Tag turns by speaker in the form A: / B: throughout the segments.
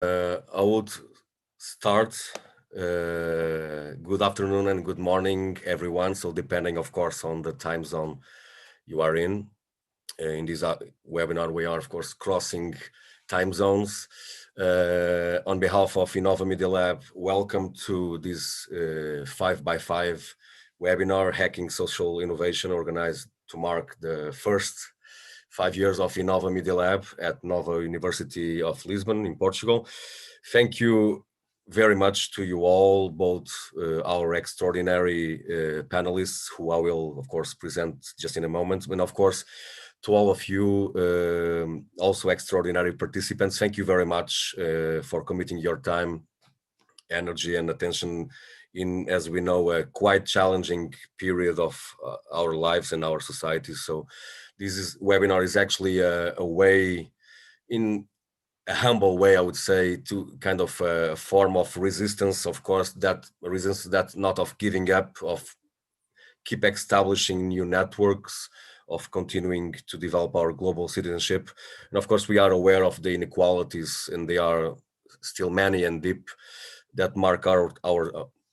A: I would start. Good afternoon and good morning, everyone. So depending, of course, on the time zone you are in this webinar, we are, of course, crossing time zones. On behalf of iNOVA Media Lab, welcome to this 5x5 webinar, Hacking Social Innovation, organized to mark the first 5 years of iNOVA Media Lab at Nova University of Lisbon in Portugal. Thank you very much to you all, both our extraordinary panelists, who I will, of course, present just in a moment, and of course, to all of you, also extraordinary participants. Thank you very much for committing your time, energy, and attention in, as we know, a quite challenging period of our lives and our society. So this webinar is actually a way, in a humble way, I would say, to kind of a form of resistance, of course, that resistance that not of giving up, of keep establishing new networks, of continuing to develop our global citizenship. And of course, we are aware of the inequalities, and they are still many and deep, that mark our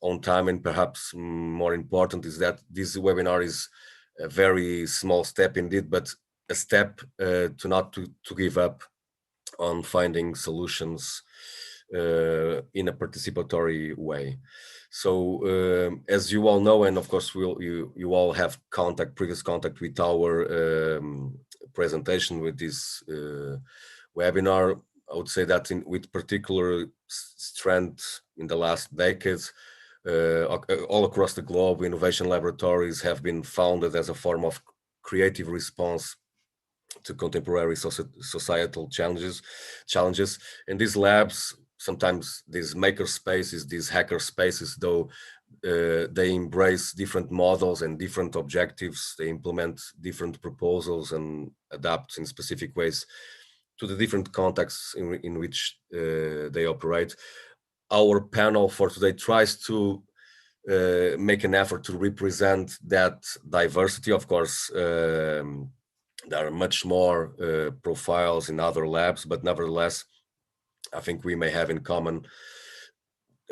A: own time. And perhaps more important is that this webinar is a very small step indeed, but a step to not to give up on finding solutions in a participatory way. So as you all know, and of course you all have previous contact with our presentation with this webinar, I would say that with particular strength in the last decades, all across the globe, innovation laboratories have been founded as a form of creative response to contemporary societal challenges. And these labs, sometimes these maker spaces, these hacker spaces, though they embrace different models and different objectives, they implement different proposals and adapt in specific ways to the different contexts in which they operate. Our panel for today tries to make an effort to represent that diversity. Of course, there are much more profiles in other labs, but nevertheless, I think we may have in common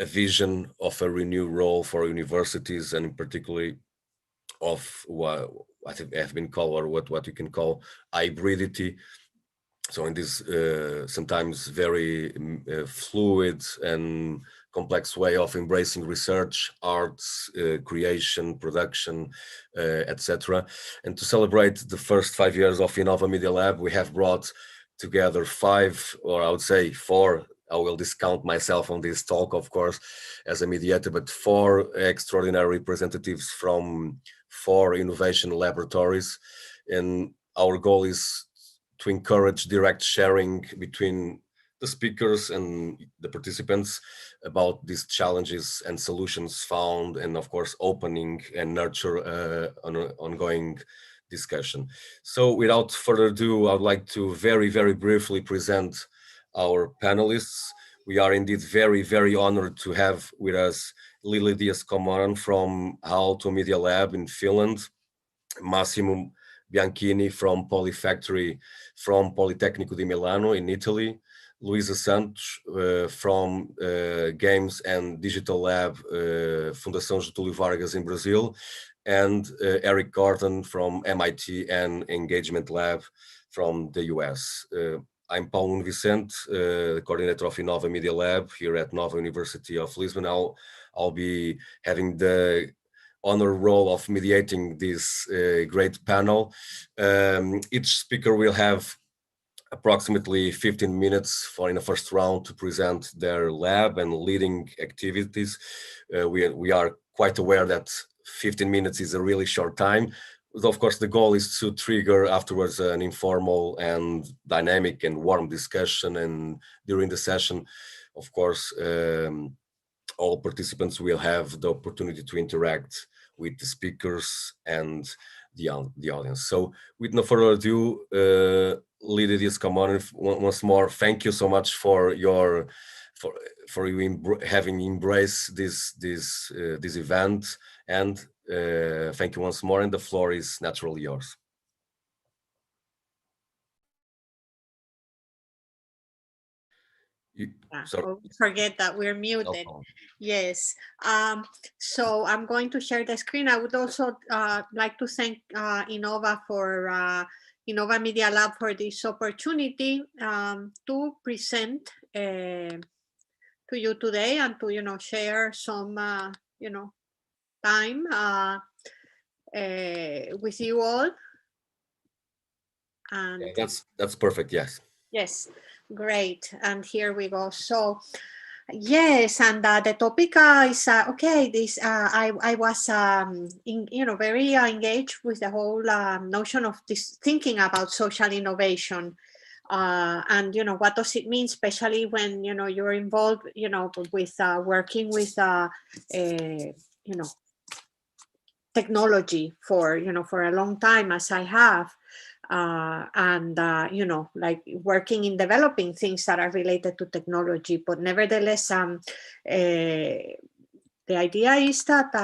A: a vision of a renewed role for universities, and particularly of what I think have been called, or what you can call, hybridity. So in this sometimes very fluid and complex way of embracing research, arts, creation, production, etc. And to celebrate the first 5 years of iNOVA Media Lab, we have brought together 5, or I would say 4, I will discount myself on this talk, of course, as a mediator, but 4 extraordinary representatives from 4 innovation laboratories. And our goal is to encourage direct sharing between the speakers and the participants about these challenges and solutions found, and of course opening and nurture an ongoing discussion. So without further ado, I'd like to very briefly present our panelists. We are indeed very honored to have with us Lily Diaz-Kommonen from Aalto Media Lab in Finland, Massimo Bianchini from Polifactory from Politecnico di Milano in Italy, Luiza Santos from Games and Digital Lab, Fundação Getulio Vargas in Brazil, and Eric Gordon from MIT and Engagement Lab from the US. I'm Paulo and Vicente, the coordinator of iNOVA Media Lab here at Nova University of Lisbon. I'll be having the honor role of mediating this great panel. Each speaker will have approximately 15 minutes in the first round to present their lab and leading activities. We are quite aware that 15 minutes is a really short time. But of course, the goal is to trigger afterwards an informal and dynamic and warm discussion. And during the session, of course, all participants will have the opportunity to interact with the speakers and the audience. So with no further ado, Lily Diaz-Kommonen, once more, thank you so much for you having embraced this event, and thank you once more, and the floor is naturally yours. Sorry.
B: Oh, forget that we're muted.
A: No.
B: Yes. So I'm going to share the screen. I would also like to thank iNOVA for iNOVA Media Lab for this opportunity to present to you today and to share some time with you all. And
A: yeah, that's perfect.
B: Yes, great. And here we go. So yes, and the topic is okay. This I was very engaged with the whole notion of this thinking about social innovation, and what does it mean, especially when you're involved with working with technology for a long time, as I have. And like working in developing things that are related to technology, but nevertheless, the idea is that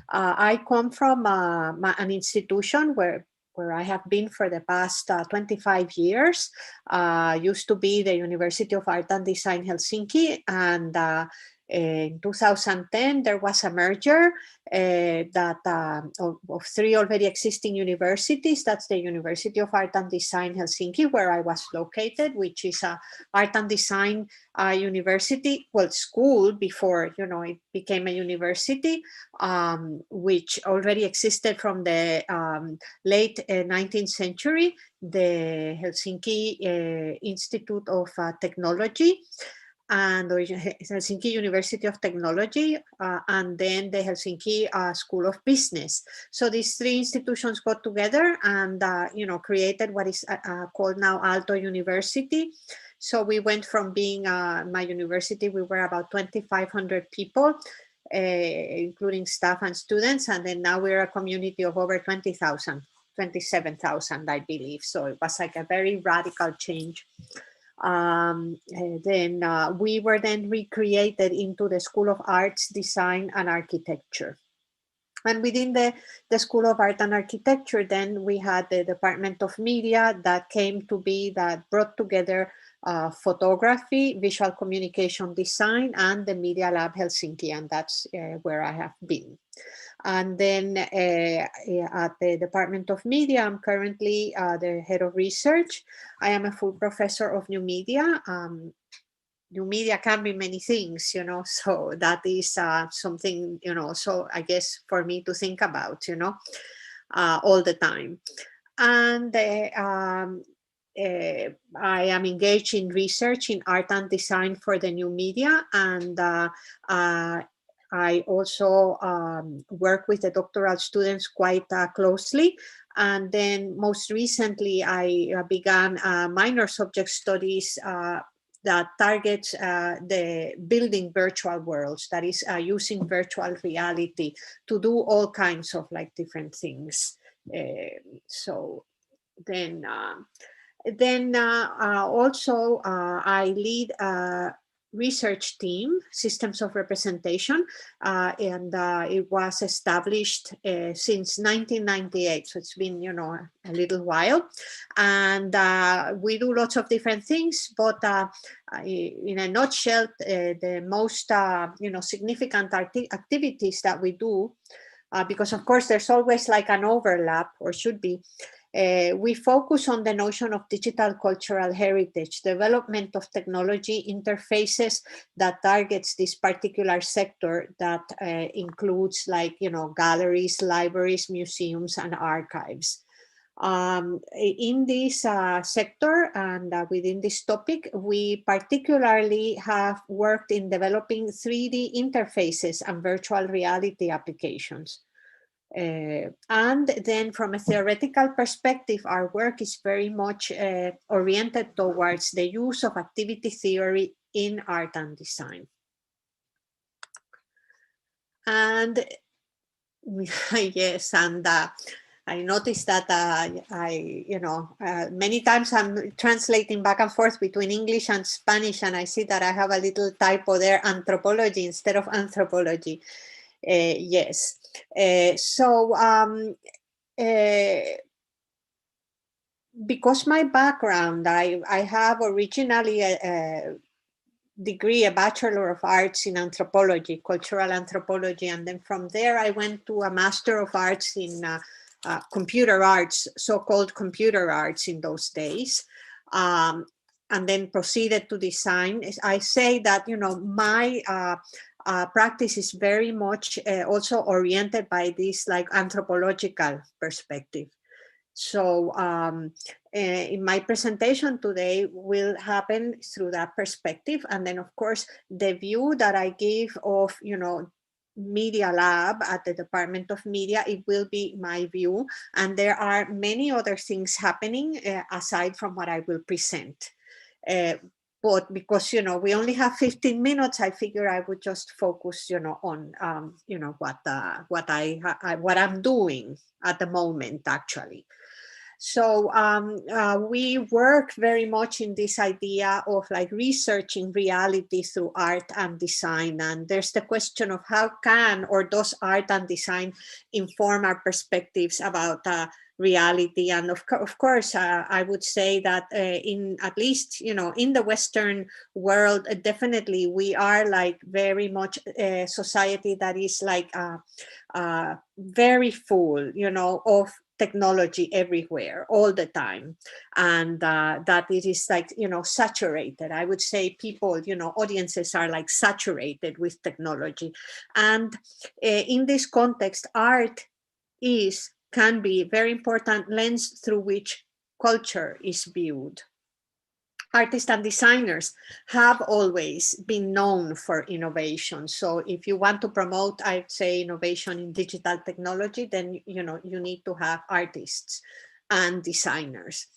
B: I come from an institution where I have been for the past 25 years. Used to be the University of Art and Design Helsinki, and in 2010 there was a merger of three already existing universities. That's the University of Art and Design Helsinki, where I was located, which is a art and design university, school before it became a university, which already existed from the late 19th century, the Helsinki Institute of Technology, and Helsinki University of Technology, and then the Helsinki School of Business. So these three institutions got together and created what is called now Aalto University. So we went from being my university, we were about 2,500 people, including staff and students, and then now we're a community of over 20,000, 27,000, I believe. So it was like a very radical change. Then we were then recreated into the School of Arts, Design and Architecture. And within the School of Art and Architecture, then we had the Department of Media that came to be, that brought together photography, visual communication design, and the Media Lab Helsinki, and that's where I have been. And then at the Department of Media, I'm currently the head of research. I am a full professor of new media. New media can be many things, so that is something, so I guess for me to think about, all the time. And I am engaged in research in art and design for the new media, and I also work with the doctoral students quite closely. And then most recently, I began minor subject studies that targets the building virtual worlds, that is using virtual reality to do all kinds of different things. So then also I lead a research team, Systems of Representation, and it was established since 1998, so it's been a little while, and we do lots of different things, but in a nutshell, the most significant activities that we do, because of course there's always an overlap, or should be, we focus on the notion of digital cultural heritage, development of technology interfaces that targets this particular sector that includes galleries, libraries, museums, and archives. In this sector and within this topic, we particularly have worked in developing 3D interfaces and virtual reality applications. And then from a theoretical perspective, our work is very much oriented towards the use of activity theory in art and design. And yes, and I noticed that many times I'm translating back and forth between English and Spanish, and I see that I have a little typo there, anthropology instead of anthropology. Yes. Because my background, I have originally degree, a Bachelor of Arts in Anthropology, Cultural Anthropology. And then from there, I went to a Master of Arts in computer arts, so-called computer arts in those days. And then proceeded to design. I say that, you know, my practice is very much also oriented by this like anthropological perspective. So in my presentation today will happen through that perspective. And then of course, the view that I give of, you know, Media Lab at the Department of Media, it will be my view. And there are many other things happening aside from what I will present. But because, you know, we only have 15 minutes, I figure I would just focus, you know, on, you know, what I'm doing at the moment, actually. So we work very much in this idea of like researching reality through art and design. And there's the question of how can or does art and design inform our perspectives about reality. And of course, I would say that in at least, you know, in the Western world, definitely we are like very much a society that is like very full, you know, of technology everywhere all the time, and that it is like, you know, saturated. I would say people, you know, audiences are like saturated with technology. And in this context, art can be a very important lens through which culture is viewed. Artists and designers have always been known for innovation. So if you want to promote, I'd say, innovation in digital technology, then, you know, you need to have artists and designers.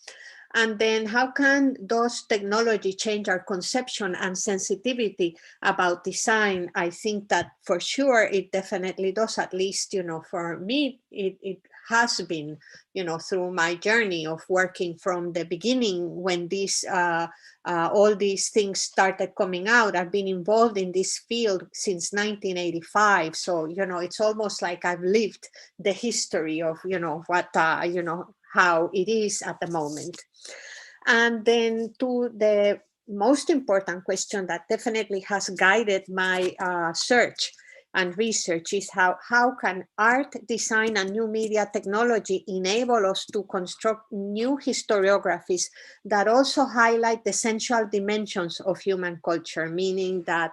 B: And then how can those technology change our conception and sensitivity about design? I think that for sure it definitely does. At least, you know, for me, it has been, you know, through my journey of working from the beginning when these all these things started coming out. I've been involved in this field since 1985. So, you know, it's almost like I've lived the history of, you know, what, you know, how it is at the moment. And then to the most important question that definitely has guided my search and research is how can art, design, and new media technology enable us to construct new historiographies that also highlight the central dimensions of human culture, meaning that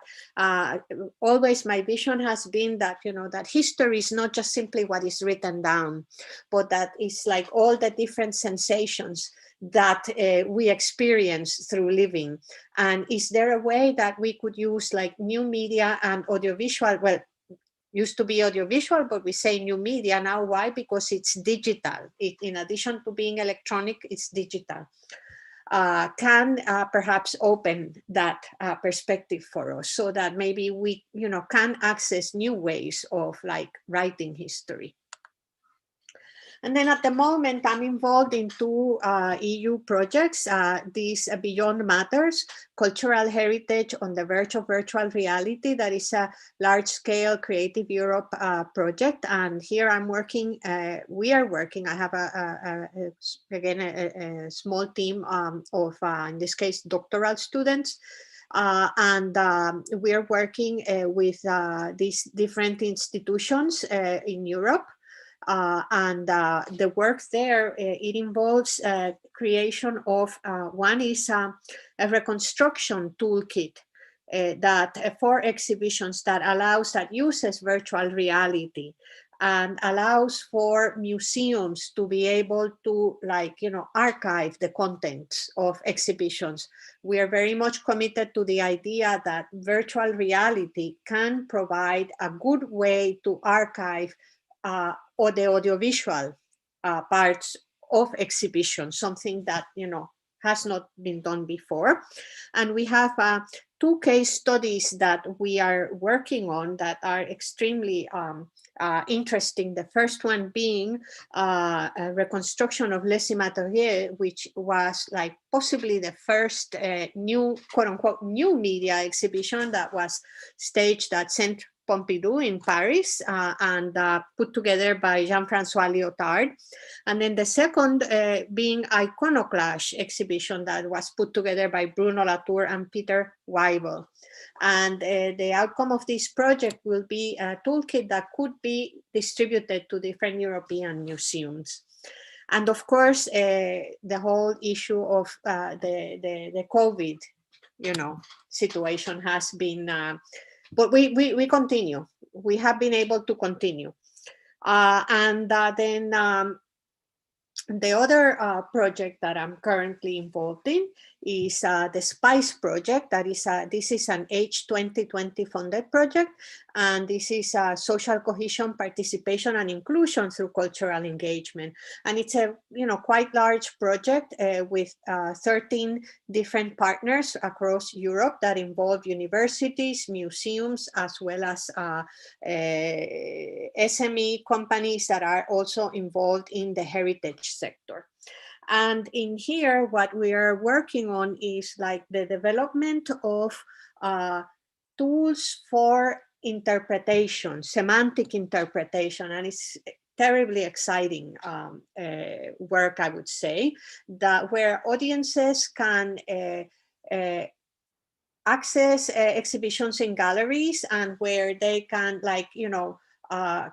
B: always my vision has been that, you know, that history is not just simply what is written down, but that it's like all the different sensations that we experience through living. And is there a way that we could use like new media and audiovisual? Well, used to be audiovisual, but we say new media now. Why? Because it's digital. In addition to being electronic, it's digital. Can perhaps open that perspective for us, so that maybe we, you know, can access new ways of like writing history. And then at the moment, I'm involved in two EU projects. These Beyond Matters, Cultural Heritage on the Verge of Virtual Reality. That is a large-scale Creative Europe project. And here I'm working, we are working, I have a small team of, in this case, doctoral students. And we are working with these different institutions in Europe. And the work there, it involves creation of, one is a reconstruction toolkit that for exhibitions that uses virtual reality and allows for museums to be able to, like, you know, archive the contents of exhibitions. We are very much committed to the idea that virtual reality can provide a good way to archive or the audiovisual parts of exhibition, something that, you know, has not been done before. And we have two case studies that we are working on that are extremely interesting. The first one being a reconstruction of Les Immateriels, which was like possibly the first new, quote unquote, new media exhibition that was staged at Pompidou in Paris, and put together by Jean-François Lyotard. And then the second being Iconoclash exhibition that was put together by Bruno Latour and Peter Weibel. And the outcome of this project will be a toolkit that could be distributed to different European museums. And of course, the whole issue of the COVID, situation has been, but we continue. We have been able to continue. And then the other project that I'm currently involved in is the SPICE project. That is this is an H2020 funded project, and this is social cohesion, participation, and inclusion through cultural engagement. And it's a quite large project with 13 different partners across Europe that involve universities, museums, as well as SME companies that are also involved in the heritage sector. And in here, what we are working on is like the development of tools for interpretation, semantic interpretation, and it's terribly exciting work, I would say, that where audiences can access exhibitions in galleries, and where they can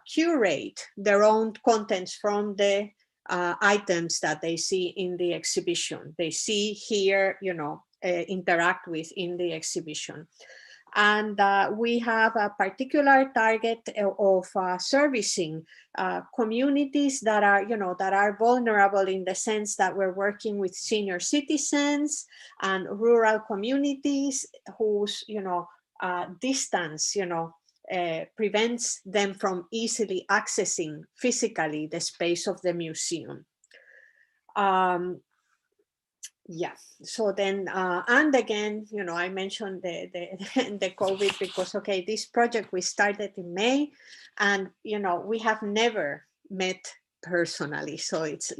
B: curate their own contents from the items that they see in the exhibition. They see, hear, interact with in the exhibition. And we have a particular target of servicing communities that are vulnerable, in the sense that we're working with senior citizens and rural communities whose distance prevents them from easily accessing physically the space of the museum. Yeah, so then, and again, I mentioned the COVID because, okay, this project we started in May, and, we have never met personally. So it's,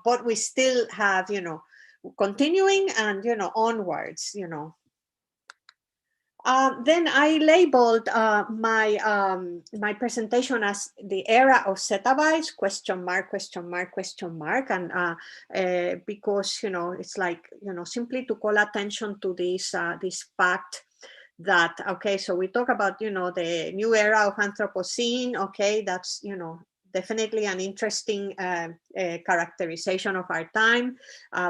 B: but we still have, continuing and, onwards, Then I labeled my presentation as the era of zettabytes, ? And because it's like simply to call attention to this fact that, okay, so we talk about the new era of Anthropocene. Okay, that's definitely an interesting characterization of our time.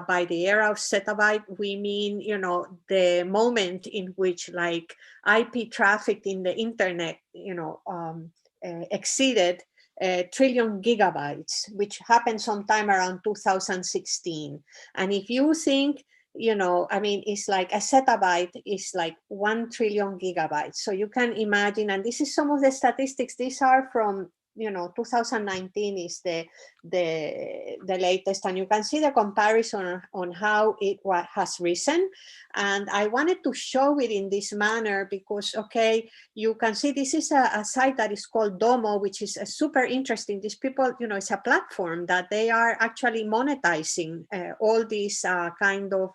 B: By the era of zettabyte, we mean, the moment in which IP traffic in the internet, exceeded a trillion gigabytes, which happened sometime around 2016. And if you think, it's like a zettabyte is like 1 trillion gigabytes. So you can imagine, and this is some of the statistics, these are from 2019 is the latest, and you can see the comparison on how it has risen. And I wanted to show it in this manner because, okay, you can see this is a site that is called Domo, which is super interesting. These people, it's a platform that they are actually monetizing all these kind of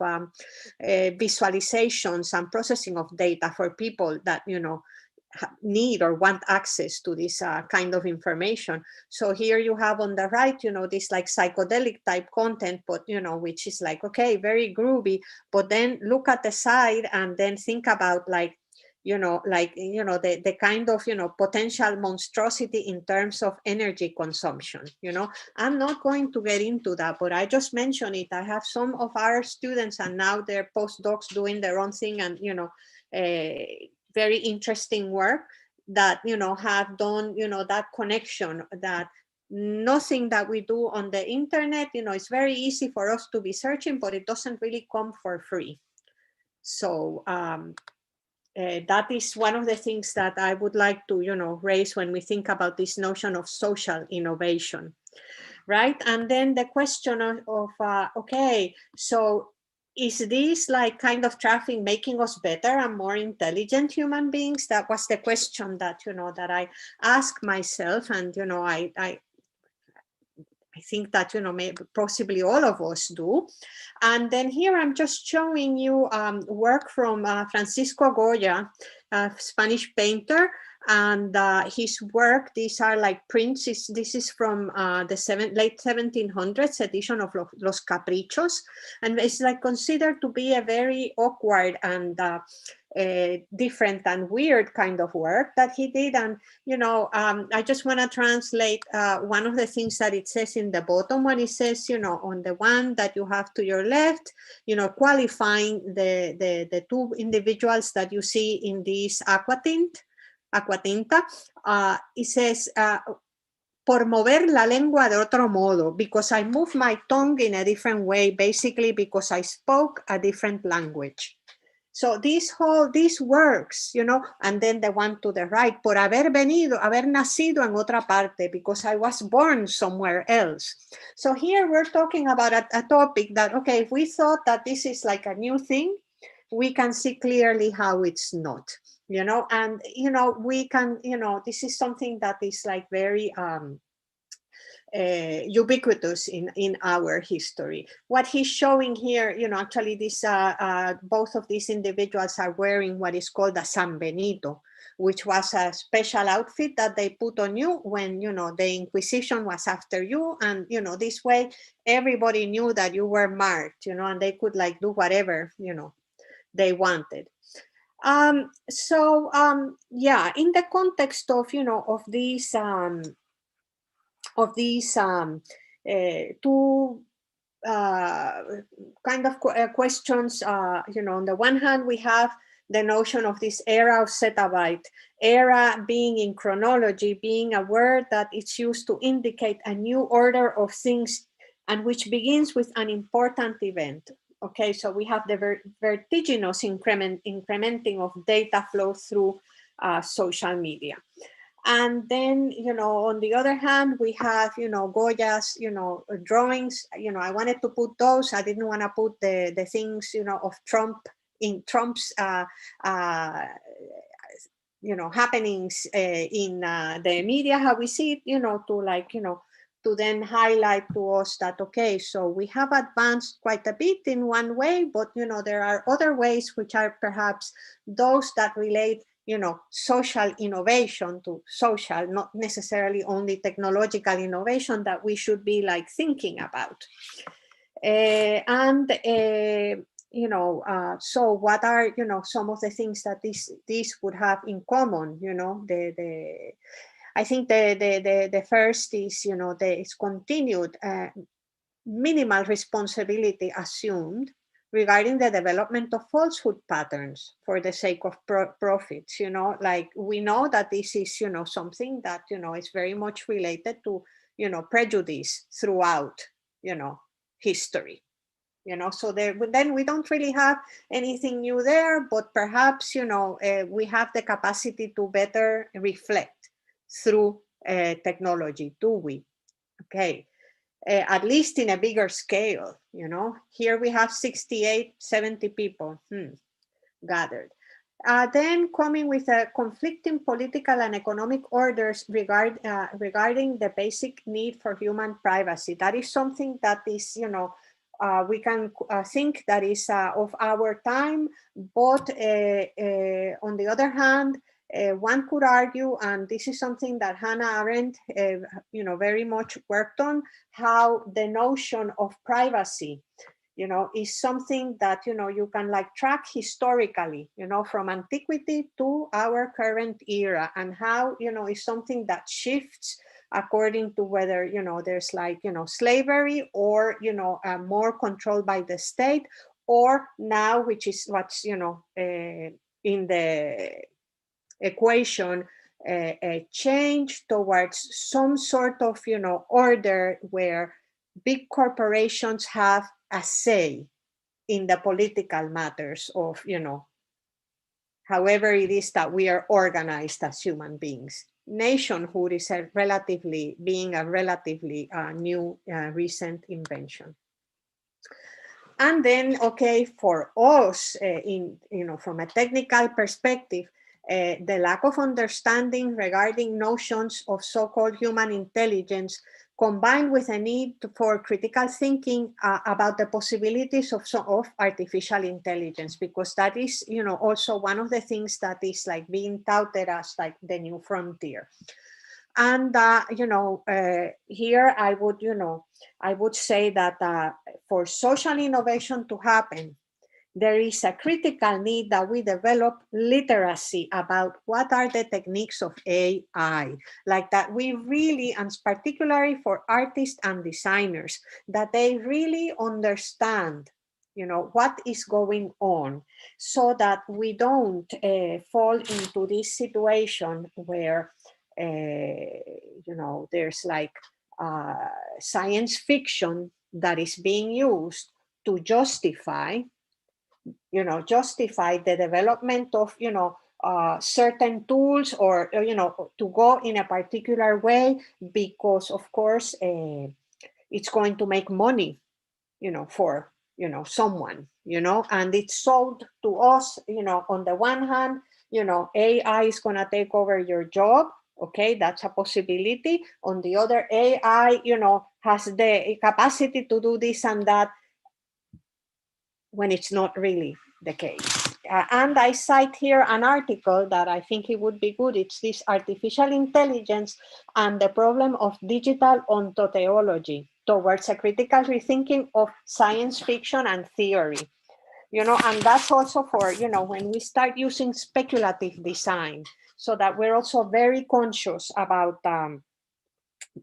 B: visualizations and processing of data for people that, need or want access to this kind of information. So here you have on the right, this like psychedelic type content, but which is like, okay, very groovy, but then look at the side and then think about the kind of potential monstrosity in terms of energy consumption. I'm not going to get into that, but I just mentioned it. I have some of our students, and now they're postdocs doing their own thing, and very interesting work that have done that connection, that nothing that we do on the internet, it's very easy for us to be searching, but it doesn't really come for free. So that is one of the things that I would like to raise when we think about this notion of social innovation, right? And then the question of okay, so is this like kind of traffic making us better and more intelligent human beings? That was the question that that I asked myself, and I think that maybe possibly all of us do. And then here I'm just showing you work from Francisco Goya, a Spanish painter, And his work, these are like prints. This is from the late 1700s edition of Los Caprichos, and it's like considered to be a very awkward and different and weird kind of work that he did. And I just want to translate one of the things that it says in the bottom, when it says, on the one that you have to your left, qualifying the two individuals that you see in this aquatinta, it says, por mover la lengua de otro modo, because I move my tongue in a different way, basically because I spoke a different language. So this works, and then the one to the right, por haber nacido en otra parte, because I was born somewhere else. So here we're talking about a topic that, okay, if we thought that this is like a new thing, we can see clearly how it's not, and, we can, this is something that is like very, ubiquitous in our history. What he's showing here, actually this both of these individuals are wearing what is called a San Benito, which was a special outfit that they put on you when the Inquisition was after you, and this way everybody knew that you were marked, and they could like do whatever they wanted. Yeah, in the context of these two kind of questions, on the one hand, we have the notion of this era of zettabyte, era being in chronology, being a word that is used to indicate a new order of things and which begins with an important event. Okay, so we have the vertiginous incrementing of data flow through social media. And then, on the other hand, we have, Goya's, drawings. I wanted to put those. I didn't want to put the things, of Trump in Trump's, happenings in the media, how we see it, to then highlight to us that, okay, so we have advanced quite a bit in one way, but, there are other ways which are perhaps those that relate social innovation to social, not necessarily only technological innovation, that we should be like thinking about. So what are, some of the things that these would have in common, I think the first is, it's continued minimal responsibility assumed regarding the development of falsehood patterns for the sake of profits. Like we know that this is, something that, is very much related to, prejudice throughout, history. So then we don't really have anything new there, but perhaps, we have the capacity to better reflect through technology, do we? Okay. At least in a bigger scale, Here we have 68, 70 people gathered. Then coming with conflicting political and economic orders regarding the basic need for human privacy. That is something that is, we can think that is of our time, but on the other hand, one could argue, and this is something that Hannah Arendt, very much worked on, how the notion of privacy, is something that, you can like track historically, from antiquity to our current era, and how, is something that shifts according to whether, there's like, slavery or, more control by the state, or now, which is what's, in the equation, a change towards some sort of, order where big corporations have a say in the political matters of, however it is that we are organized as human beings. Nationhood is a relatively new, recent invention. And then, okay, for us, from a technical perspective, the lack of understanding regarding notions of so-called human intelligence combined with a need for critical thinking about the possibilities of artificial intelligence, because that is, you know, also one of the things that is like being touted as like the new frontier. And, you know, here I would, you know, I would say that for social innovation to happen, there is a critical need that we develop literacy about what are the techniques of AI, like that we really, and particularly for artists and designers, that they really understand, you know, what is going on, so that we don't fall into this situation where, you know, there's like science fiction that is being used to justify, you know, justify the development of, you know, certain tools, or, you know, to go in a particular way, because of course it's going to make money, you know, for, you know, someone, you know, and it's sold to us, you know, on the one hand, you know, AI is going to take over your job. Okay, that's a possibility. On the other, AI, you know, has the capacity to do this and that, when it's not really the case. And I cite here an article that I think it would be good. It's this artificial intelligence and the problem of digital ontotheology towards a critical rethinking of science fiction and theory. You know, and that's also for, you know, when we start using speculative design, so that we're also very conscious about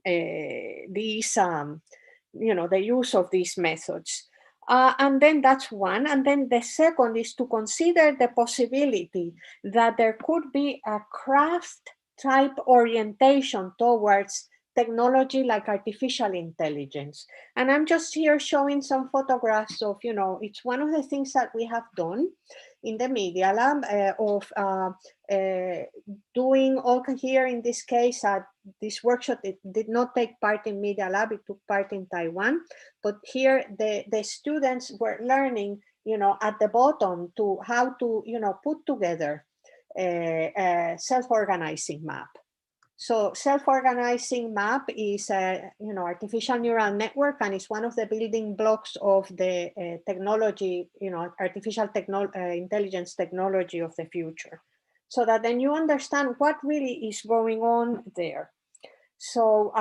B: these, you know, the use of these methods. And then that's one. And then the second is to consider the possibility that there could be a craft type orientation towards technology like artificial intelligence. And I'm just here showing some photographs of, you know, it's one of the things that we have done in the Media Lab of doing all here in this case, this workshop, it did not take part in Media Lab, it took part in Taiwan. But here the students were learning, you know, at the bottom to how to, you know, put together a self-organizing map. So self-organizing map is a, you know, artificial neural network, and it's one of the building blocks of the technology, you know, artificial intelligence technology of the future. So that then you understand what really is going on there. So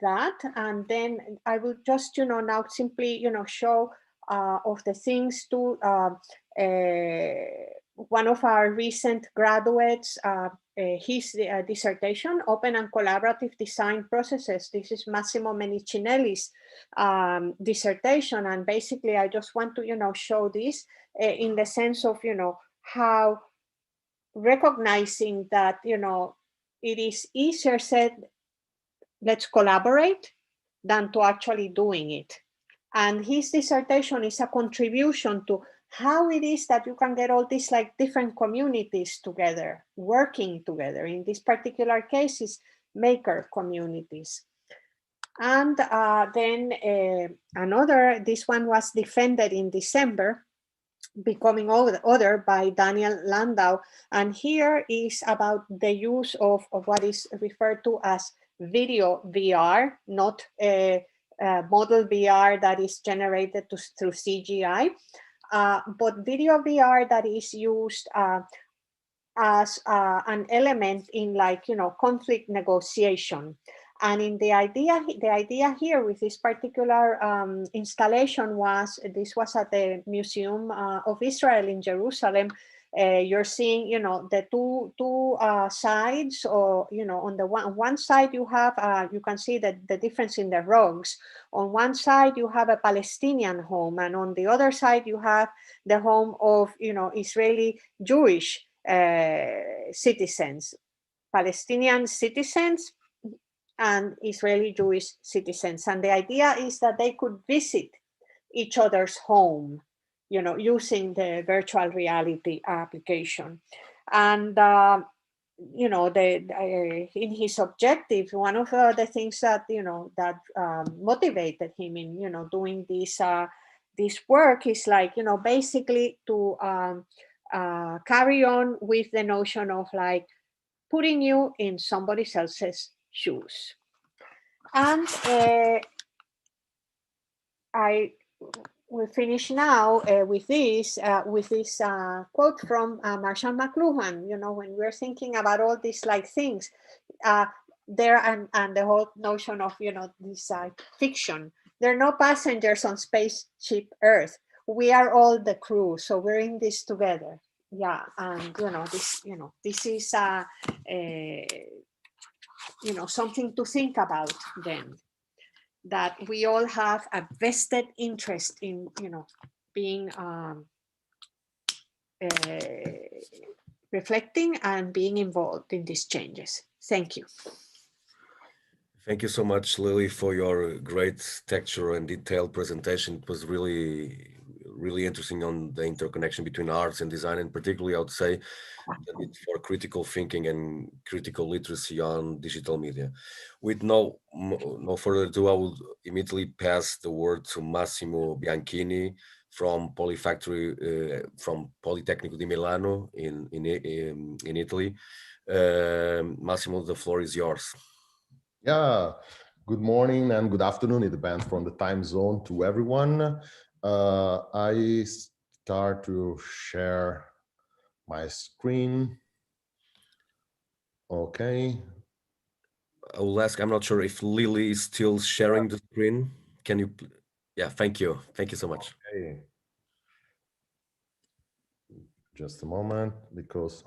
B: that, and then I will just, you know, now simply, you know, show of the things to one of our recent graduates, his dissertation, Open and Collaborative Design Processes. This is Massimo Menicinelli's dissertation. And basically, I just want to, you know, show this in the sense of, you know, how recognizing that, you know, it is easier said, let's collaborate, than to actually doing it. And his dissertation is a contribution to how it is that you can get all these like different communities together, working together. In this particular case, is maker communities. And then another, this one was defended in December, Becoming Other by Daniel Landau. And here is about the use of what is referred to as video VR, not model VR that is generated through CGI, but video VR that is used as an element in, like, you know, conflict negotiation. And in the idea here with this particular installation was, this was at the Museum of Israel in Jerusalem. You're seeing, you know, the two sides, or, you know, on the one side you have, you can see the difference in the rugs. On one side you have a Palestinian home, and on the other side you have the home of, you know, Israeli Jewish citizens, Palestinian citizens and Israeli Jewish citizens. And the idea is that they could visit each other's home, you know, using the virtual reality application. And, you know, in his objective, one of the things that, you know, that motivated him in, you know, doing this work is, like, you know, basically to carry on with the notion of, like, putting you in somebody else's shoes. And I will finish now with this quote from Marshall McLuhan. You know, when we're thinking about all these like things, there and the whole notion of, you know, this fiction. There are no passengers on spaceship Earth. We are all the crew, so we're in this together. Yeah, and this is something to think about then. That we all have a vested interest in, being reflecting and being involved in these changes. Thank you.
A: Thank you so much, Lily, for your great texture and detailed presentation. It was really, really interesting on the interconnection between arts and design, and particularly, I would say, the need for critical thinking and critical literacy on digital media. With no further ado, I will immediately pass the word to Massimo Bianchini from Polifactory, from Politecnico di Milano in Italy. Massimo, the floor is yours.
C: Yeah, good morning and good afternoon. It depends from the time zone to everyone. I start to share my screen. Okay.
A: I will ask, I'm not sure if Lily is still sharing the screen. Can you? Yeah, thank you. Thank you so much.
C: Okay. Just a moment, because,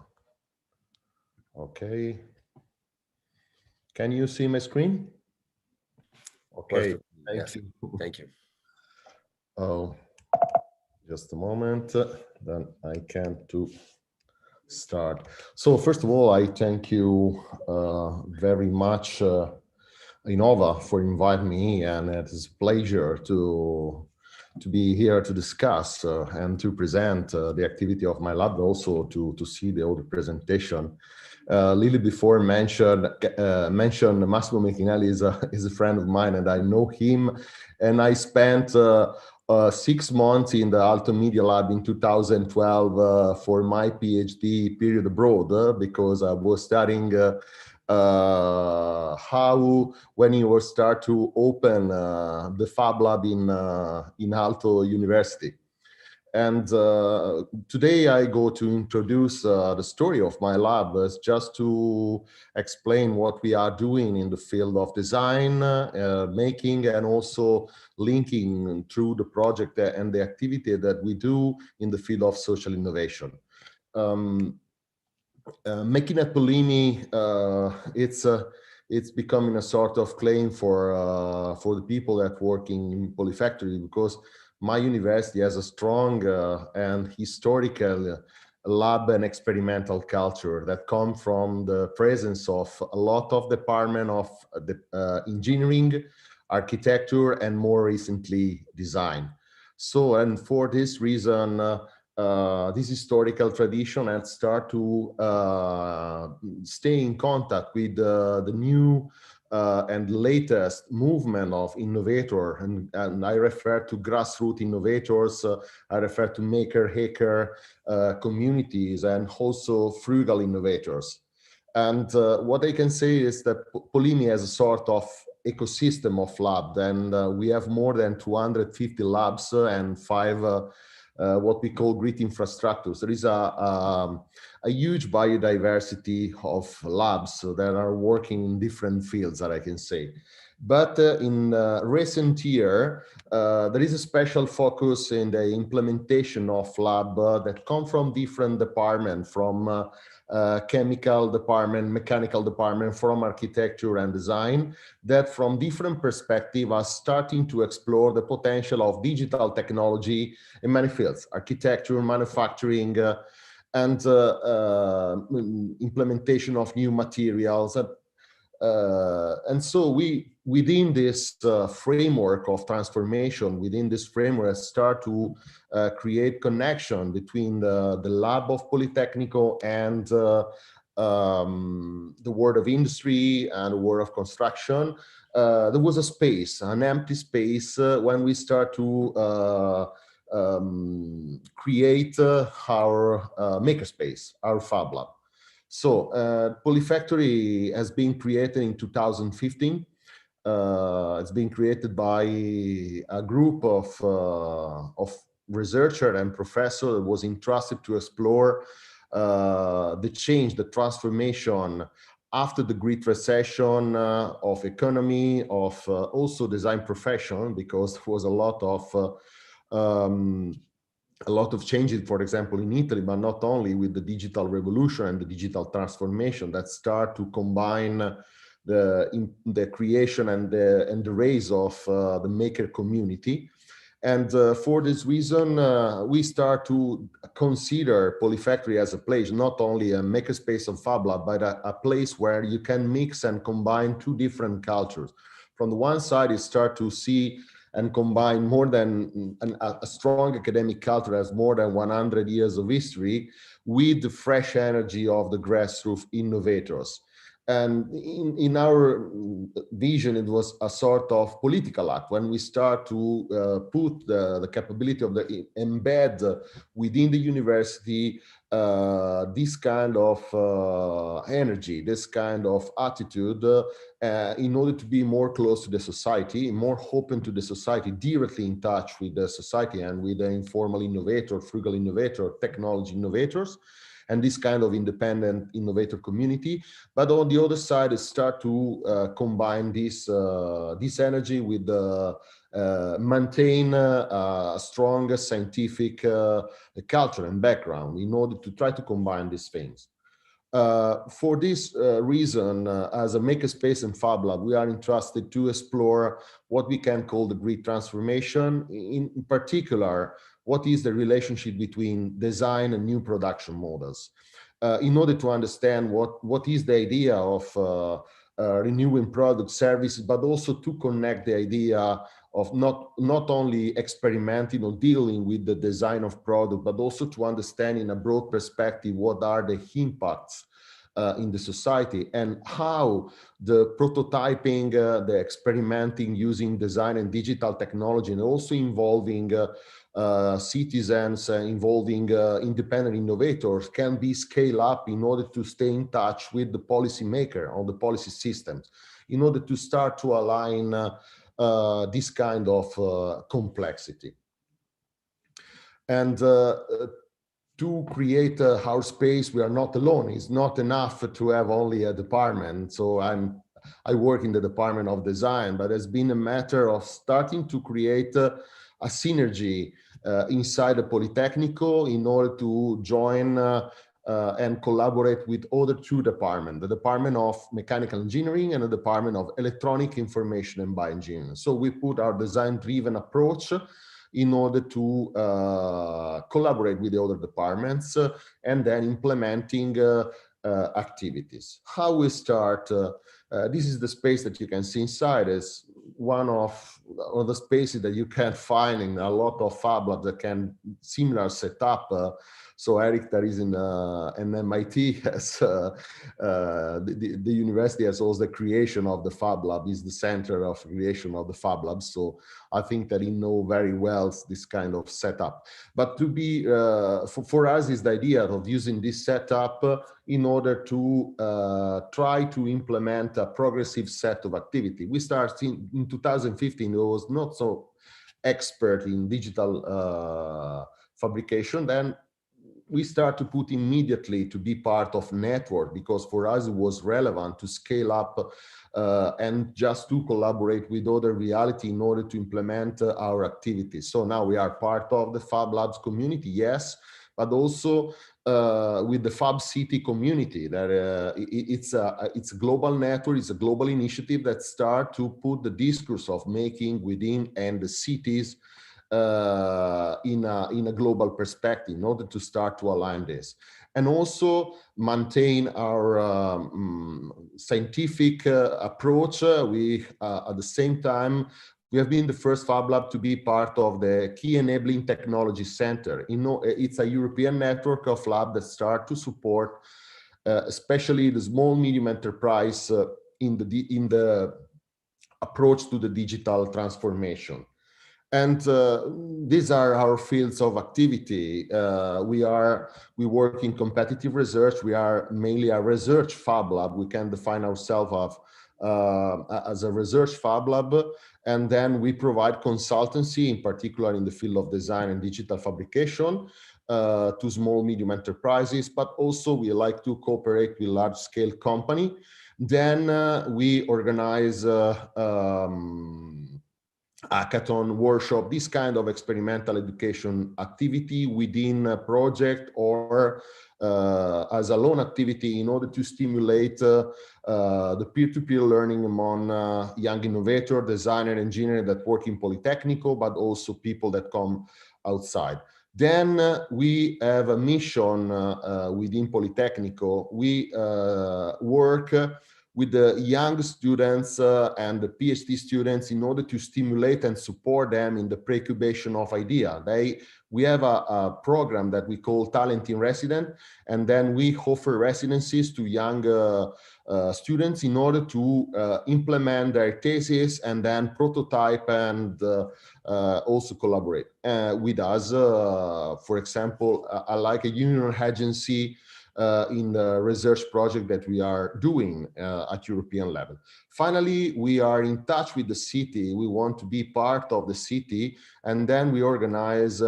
C: okay. Can you see my screen? Okay, thank
A: yes.
C: you.
A: Thank you.
C: Oh, just a moment, then I can start. So first of all, I thank you very much, iNOVA, for inviting me, and it is a pleasure to be here to discuss and to present the activity of my lab, also to see the other presentation. Lily before mentioned Massimo Micchinelli is a friend of mine, and I know him, and I spent 6 months in the Aalto Media Lab in 2012 for my PhD period abroad, because I was studying how, when you will start to open the Fab Lab in Aalto University. And today I go to introduce the story of my lab, just to explain what we are doing in the field of design, making, and also linking through the project and the activity that we do in the field of social innovation. Making at Polini, it's becoming a sort of claim for the people that work in Polifactory, because my university has a strong and historical lab and experimental culture that come from the presence of a lot of department of the engineering, architecture, and more recently design. So, and for this reason, this historical tradition and start to stay in contact with the new and latest movement of innovator, and I refer to grassroots innovators, I refer to maker-hacker communities, and also frugal innovators. And what I can say is that Polini has a sort of ecosystem of labs, and we have more than 250 labs and 5 what we call grid infrastructures. There is a huge biodiversity of labs that are working in different fields, that I can say. But in recent year, there is a special focus in the implementation of lab that come from different departments, from chemical department, mechanical department, from architecture and design, that from different perspectives are starting to explore the potential of digital technology in many fields: architecture, manufacturing, and implementation of new materials. And so we, within this framework of transformation, within this framework, start to create connection between the lab of Politecnico and the world of industry and the world of construction. There was a space, an empty space, when we start to create our makerspace, our Fab Lab. So Polifactory has been created in 2015. It's been created by a group of researcher and professor that was entrusted to explore the change, the transformation after the Great Recession of economy, of also design profession, because there was a lot of changes, for example, in Italy, but not only, with the digital revolution and the digital transformation that start to combine the creation and the rise of the maker community. And for this reason, we start to consider Polifactory as a place, not only a makerspace and Fab Lab, but a place where you can mix and combine two different cultures. From the one side, you start to see and combine more than a strong academic culture has more than 100 years of history with the fresh energy of the grassroots innovators. And in our vision, it was a sort of political act when we start to put the capability of the embed within the university this kind of energy, this kind of attitude, in order to be more close to the society, more open to the society, directly in touch with the society and with the informal innovator, frugal innovator, technology innovators, and this kind of independent innovator community. But on the other side, it start to combine this energy with maintain a strong scientific culture and background in order to try to combine these things. For this reason, as a makerspace and Fab Lab, we are entrusted to explore what we can call the Great Transformation. In particular, what is the relationship between design and new production models, in order to understand what is the idea of renewing product services, but also to connect the idea of not only experimenting or dealing with the design of product, but also to understand in a broad perspective what are the impacts in the society, and how the prototyping, the experimenting using design and digital technology, and also involving citizens, involving independent innovators, can be scaled up in order to stay in touch with the policymaker or the policy systems, in order to start to align this kind of complexity. And to create our space, we are not alone. It's not enough to have only a department. So I work in the Department of Design, but it's been a matter of starting to create a synergy inside the Politecnico in order to join and collaborate with other two departments, the Department of Mechanical Engineering and the Department of Electronic Information and Bioengineering. So we put our design-driven approach in order to collaborate with the other departments and then implementing activities. How we start, this is the space that you can see inside, is one of the spaces that you can find in a lot of Fab Labs that can similar setup. So Eric, that is in MIT, has the university has also the creation of the Fab Lab, is the center of creation of the Fab Lab. So I think that he know very well this kind of setup. But to be, for us is the idea of using this setup in order to try to implement a progressive set of activity. We started in 2015, it was not so expert in digital fabrication. Then we start to put immediately to be part of network, because for us it was relevant to scale up and just to collaborate with other reality in order to implement our activities. So now we are part of the Fab Labs community, yes, but also with the Fab City community. That it's a global network, it's a global initiative that start to put the discourse of making within and the cities in a global perspective in order to start to align this, and also maintain our scientific approach. We at the same time, we have been the first Fab Lab to be part of the Key Enabling Technology Center. You know, it's a European network of labs that start to support especially the small medium enterprise in the approach to the digital transformation. And these are our fields of activity. We work in competitive research. We are mainly a research Fab Lab. We can define ourselves as a research fab lab. And then we provide consultancy, in particular in the field of design and digital fabrication, to small, medium enterprises, but also we like to cooperate with large-scale company. Then we organize hackathon, workshop, this kind of experimental education activity within a project or as a lone activity in order to stimulate the peer-to-peer learning among young innovator, designer, engineer that work in Politecnico, but also people that come outside. Then we have a mission within Politecnico. We work with the young students and the PhD students in order to stimulate and support them in the pre-incubation of idea. We have a program that we call Talent in Resident, and then we offer residencies to young students in order to implement their thesis and then prototype and also collaborate with us. For example, I like a union agency in the research project that we are doing at European level. Finally, we are in touch with the city. We want to be part of the city, and then we organize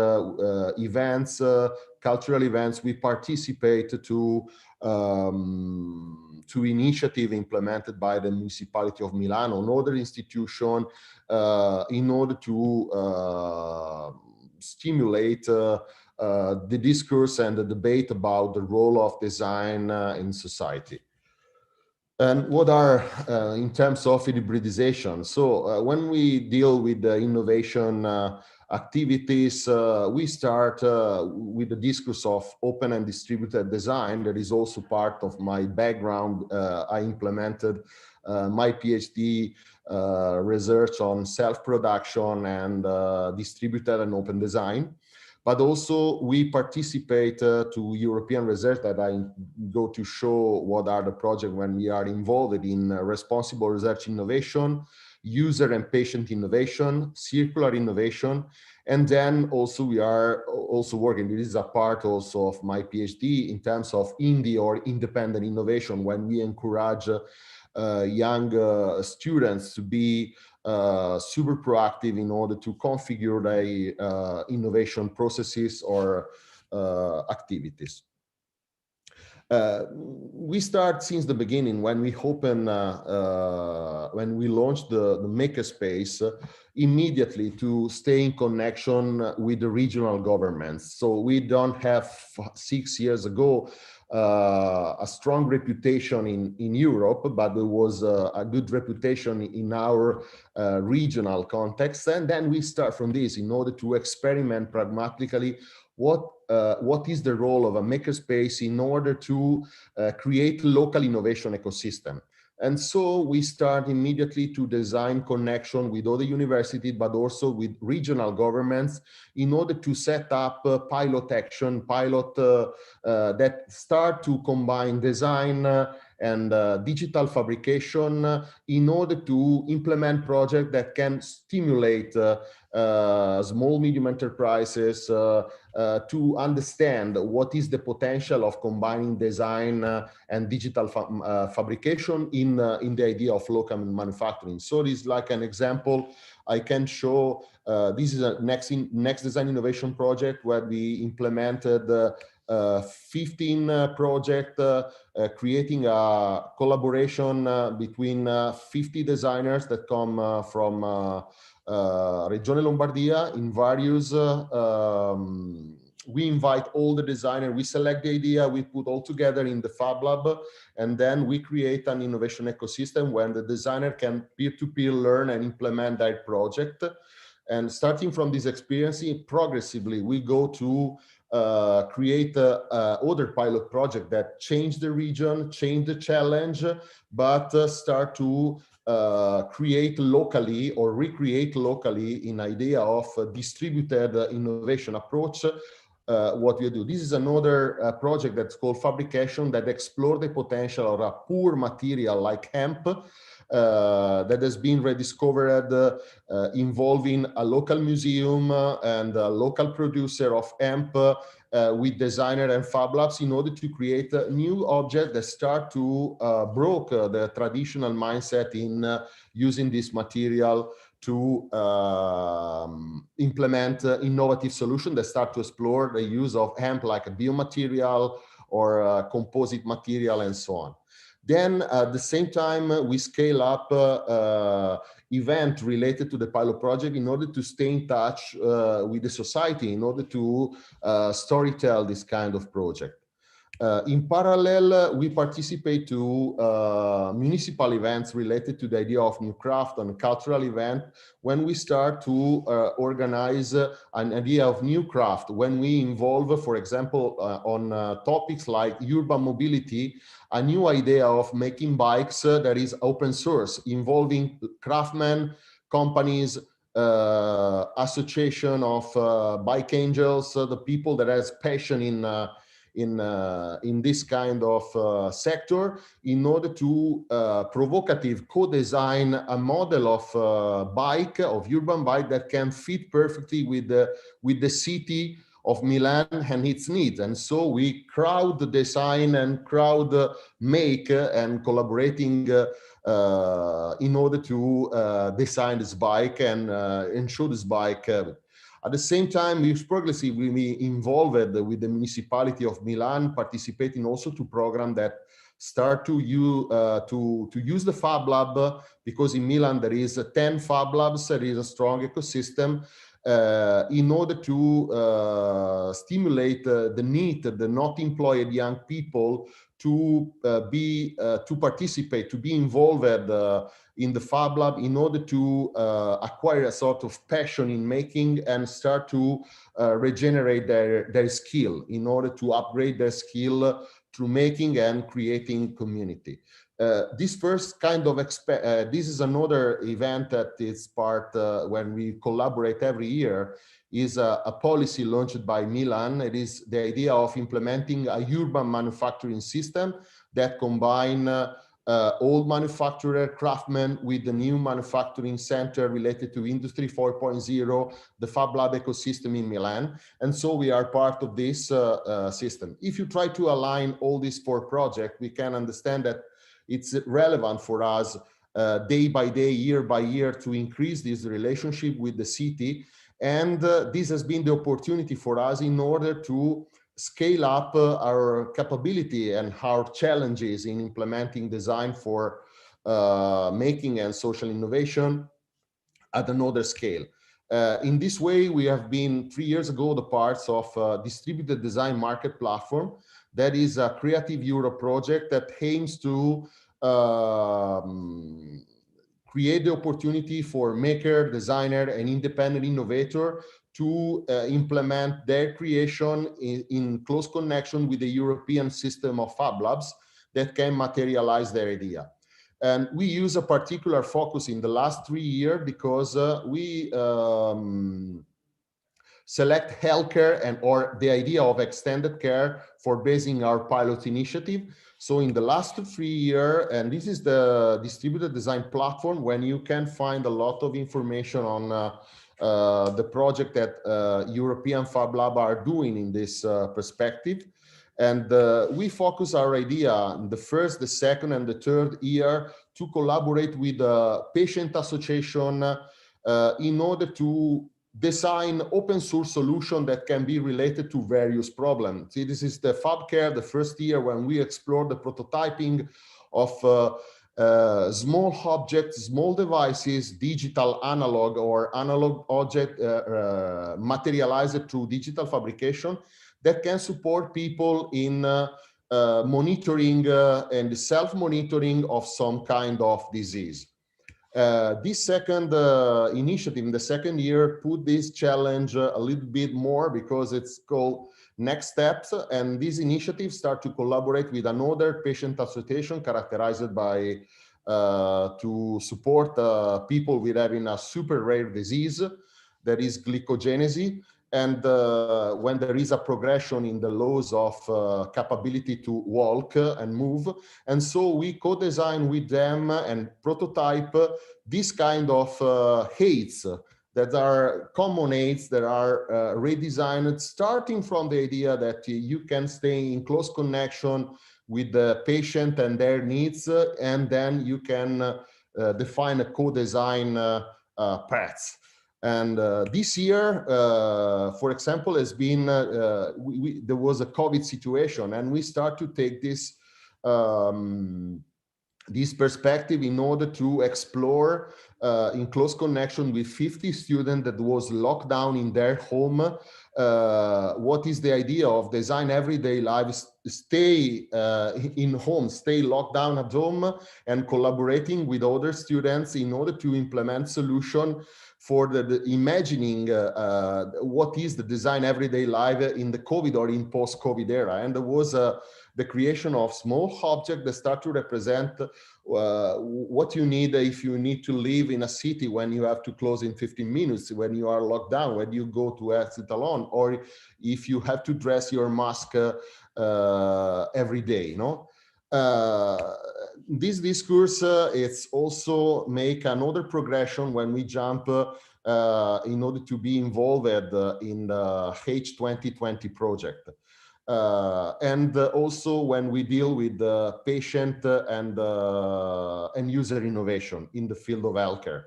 C: events, cultural events. We participate to initiative implemented by the municipality of Milano and other institution in order to stimulate the discourse and the debate about the role of design in society. And what are, in terms of hybridization? So when we deal with the innovation activities, we start with the discourse of open and distributed design. That is also part of my background. I implemented my PhD research on self-production and distributed and open design. But also we participate to European research that I go to show what are the projects when we are involved in responsible research innovation, user and patient innovation, circular innovation. And then also we are also working, this is a part also of my PhD in terms of indie or independent innovation, when we encourage young students to be super proactive in order to configure the innovation processes or activities. We start since the beginning when we open, when we launched the makerspace, immediately to stay in connection with the regional governments. So we don't have 6 years ago a strong reputation in Europe, but there was a good reputation in our regional context. And then we start from this in order to experiment pragmatically what is the role of a makerspace in order to create local innovation ecosystem. And so we start immediately to design connection with other universities, but also with regional governments in order to set up pilot action, that start to combine design and digital fabrication in order to implement projects that can stimulate small, medium enterprises to understand what is the potential of combining design and digital fabrication in the idea of local manufacturing. So this is like an example I can show. This is a next design innovation project where we implemented 15 project creating a collaboration between 50 designers that come from Regione Lombardia in various we invite all the designers, we select the idea, we put all together in the Fab Lab, and then we create an innovation ecosystem when the designer can peer-to-peer learn and implement their project. And starting from this experience, progressively we go to create other pilot project that change the region, change the challenge, but start to create locally or recreate locally in idea of distributed innovation approach. What we do. This is another project that's called Fabrication that explore the potential of a poor material like hemp that has been rediscovered involving a local museum and a local producer of hemp with designer and fab labs in order to create a new object that start to broke the traditional mindset in using this material to implement innovative solutions that start to explore the use of hemp like a biomaterial or composite material and so on. Then at the same time, we scale up event related to the pilot project in order to stay in touch with the society, in order to storytell this kind of project. In parallel, we participate to municipal events related to the idea of new craft and cultural event when we start to organize an idea of new craft, when we involve, for example, on topics like urban mobility, a new idea of making bikes that is open source, involving craftsmen, companies, association of bike angels, the people that has passion in this kind of sector, in order to provocative co-design a model of bike, of urban bike that can fit perfectly with the city of Milan and its needs. And so we crowd design and crowd make and collaborating in order to design this bike and ensure this bike. At the same time, we've progressively involved with the municipality of Milan, participating also to programs that start to use the Fab Lab, because in Milan there is 10 Fab Labs, there is a strong ecosystem, in order to stimulate the need, the not employed young people to participate, to be involved in the Fab Lab, in order to acquire a sort of passion in making and start to regenerate their skill, in order to upgrade their skill through making and creating community. This first kind of this is another event that is part when we collaborate every year, is a policy launched by Milan. It is the idea of implementing a urban manufacturing system that combine old manufacturer craftsmen with the new manufacturing center related to Industry 4.0, the Fab Lab ecosystem in Milan. And so we are part of this system. If you try to align all these 4 projects, we can understand that it's relevant for us day by day, year by year, to increase this relationship with the city. And this has been the opportunity for us in order to scale up our capability and our challenges in implementing design for making and social innovation at another scale. In this way, we have been 3 years ago the parts of a distributed design market platform that is a Creative Europe project that aims to create the opportunity for maker, designer, and independent innovator to implement their creation in close connection with the European system of Fab Labs that can materialize their idea. And we use a particular focus in the last 3 years because we select healthcare and or the idea of extended care for basing our pilot initiative. So in the last 3 years, and this is the distributed design platform when you can find a lot of information on the project that European Fab Lab are doing in this perspective. And we focus our idea in the first, the second, and the third year to collaborate with the patient association in order to design open source solution that can be related to various problems. See, this is the Fab Care, the first year when we explore the prototyping of small objects, small devices, digital analog or analog object materialized through digital fabrication that can support people in monitoring and self-monitoring of some kind of disease. This second initiative in the second year put this challenge a little bit more because it's called Next Steps, and these initiatives start to collaborate with another patient association characterized by to support people with having a super rare disease that is glycogenesis. And when there is a progression in the laws of capability to walk and move. And so we co-design with them and prototype this kind of aids that are common aids that are redesigned, starting from the idea that you can stay in close connection with the patient and their needs, and then you can define a co-design paths. And this year, for example, has been, there was a COVID situation, and we start to take this this perspective in order to explore in close connection with 50 students that was locked down in their home. What is the idea of design everyday life, stay in home, stay locked down at home, and collaborating with other students in order to implement solution for the imagining what is the design everyday life in the COVID or in post-COVID era. And there was the creation of small objects that start to represent what you need if you need to live in a city when you have to close in 15 minutes, when you are locked down, when you go to exit alone, or if you have to dress your mask every day, you know? This discourse, it's also make another progression when we jump in order to be involved in the H 2020 project. And also when we deal with the patient and user innovation in the field of healthcare.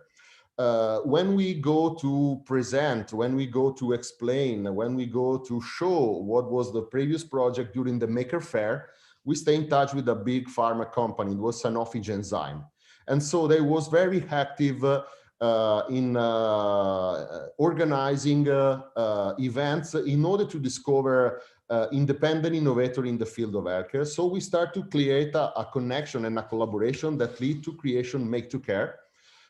C: When we go to present, when we go to explain, when we go to show what was the previous project during the Maker Faire, we stay in touch with a big pharma company. It was Sanofi Genzyme. And so they was very active in organizing events in order to discover independent innovator in the field of healthcare. So we start to create a connection and a collaboration that lead to creation Make to Care.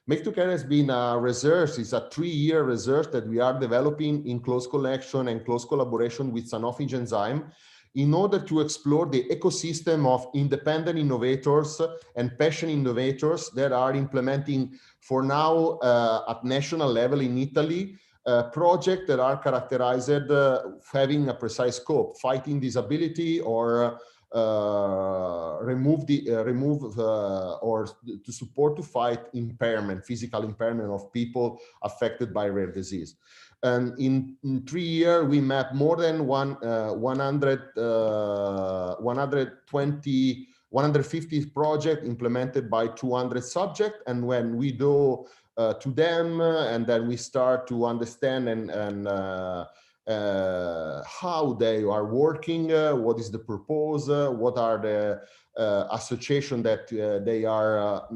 C: Make to Care has been a research, it's a 3-year research that we are developing in close connection and close collaboration with Sanofi Genzyme in order to explore the ecosystem of independent innovators and passion innovators that are implementing for now at national level in Italy, projects that are characterized having a precise scope, fighting disability or or to support to fight impairment, physical impairment of people affected by rare disease. And in 3 years, we mapped more than 150 projects implemented by 200 subjects. And when we go to them, and then we start to understand and how they are working, what is the purpose, what are the association that they are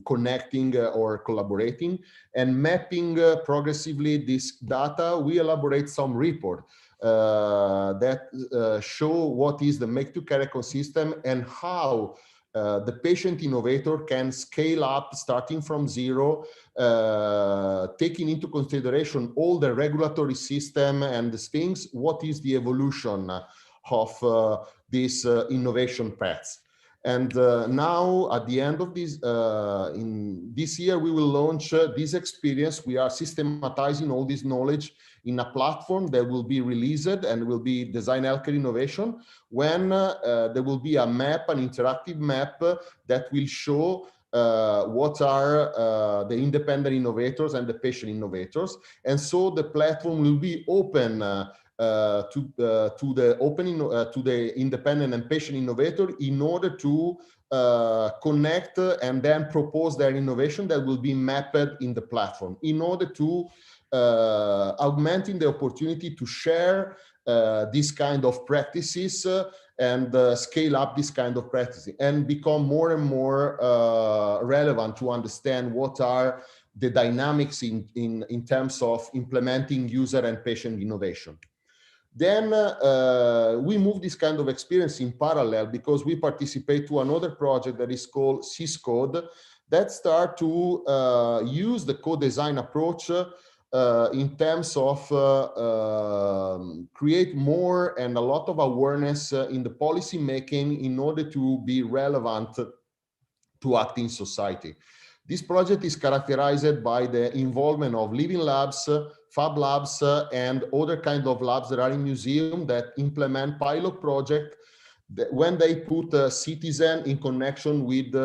C: connecting or collaborating, and mapping progressively this data, we elaborate some report that show what is the Make to Care ecosystem and how the patient innovator can scale up starting from zero, taking into consideration all the regulatory system and the things, what is the evolution of these innovation paths. And now at the end of this, in this year, we will launch this experience. We are systematizing all this knowledge in a platform that will be released and will be Design Healthcare Innovation, when there will be a map, an interactive map that will show what are the independent innovators and the patient innovators. And so the platform will be open to the independent and patient innovator in order to connect and then propose their innovation that will be mapped in the platform in order to augmenting the opportunity to share this kind of practices and scale up this kind of practices and become more and more relevant to understand what are the dynamics in terms of implementing user and patient innovation. Then we move this kind of experience in parallel because we participate to another project that is called SysCode that start to use the co-design approach in terms of create more and a lot of awareness in the policy making in order to be relevant to act in society. This project is characterized by the involvement of living labs, fab labs, and other kind of labs that are in museum that implement pilot project when they put a citizen in connection with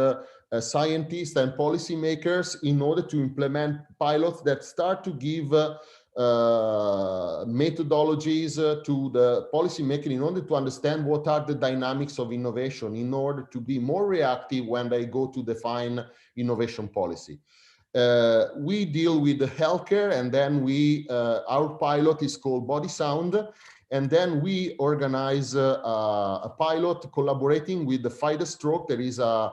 C: scientists and policymakers in order to implement pilots that start to give methodologies to the policymaker in order to understand what are the dynamics of innovation in order to be more reactive when they go to define innovation policy. We deal with the healthcare, and then our pilot is called Body Sound, and then we organize a pilot collaborating with the Fight the Stroke. There is a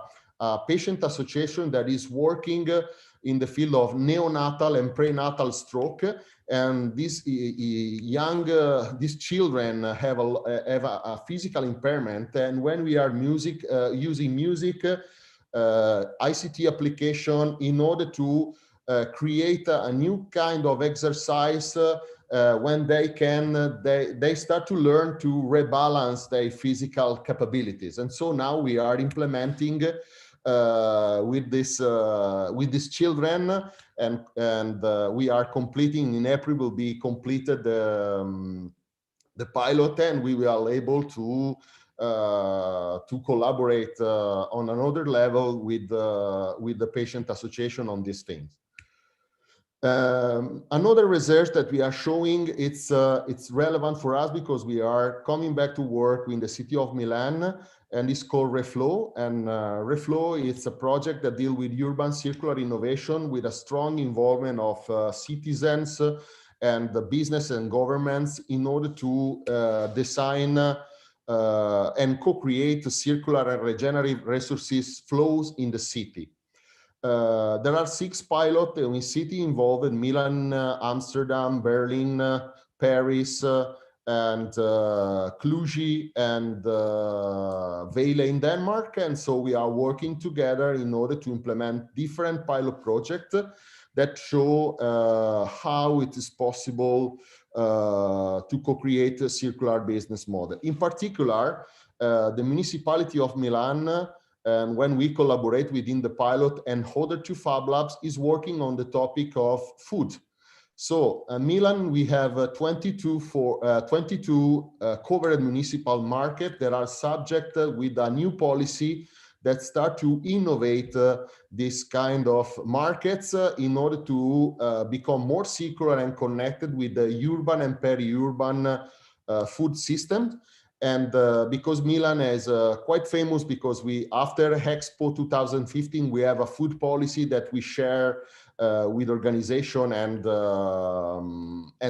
C: patient association that is working in the field of neonatal and prenatal stroke, and these children have a physical impairment, and when we are using music, ICT application in order to create a new kind of exercise when they start to learn to rebalance their physical capabilities. And so now we are implementing with these children, and we are completing in April will be completed the pilot, and we will able to collaborate on another level with the patient association on these things. Another research that we are showing, it's relevant for us because we are coming back to work in the city of Milan, and it's called Reflow. And Reflow is a project that deals with urban circular innovation with a strong involvement of citizens and the business and governments in order to design and co-create circular and regenerative resources flows in the city. There are 6 pilots in city involved in Milan, Amsterdam, Berlin, Paris, and Cluj and Vejle in Denmark. And so we are working together in order to implement different pilot projects that show how it is possible to co-create a circular business model. In particular, the municipality of Milan, when we collaborate within the pilot, and other 2 Fab Labs is working on the topic of food. So Milan, we have 22 covered municipal market that are subject with a new policy that start to innovate this kind of markets in order to become more secure and connected with the urban and peri-urban food system. And because Milan is quite famous, because after Expo 2015, we have a food policy that we share with organization and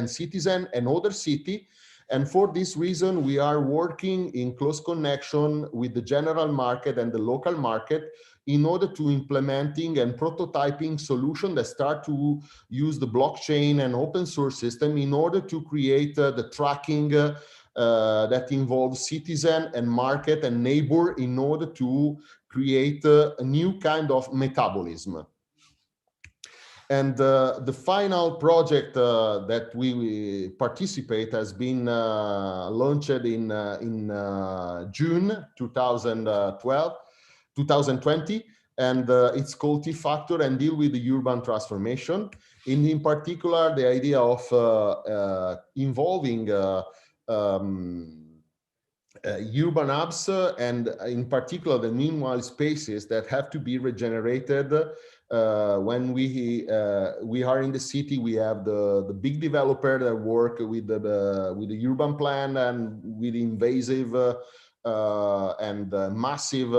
C: citizen and other city. And for this reason, we are working in close connection with the general market and the local market in order to implementing and prototyping solutions that start to use the blockchain and open source system in order to create the tracking that involves citizen and market and neighbor in order to create a new kind of metabolism. And the final project that we participate has been launched in June 2020, and it's called T-Factor and deal with the urban transformation. In particular, the idea of involving urban hubs and in particular the meanwhile spaces that have to be regenerated. When we are in the city, we have the big developer that work with the urban plan and with invasive and massive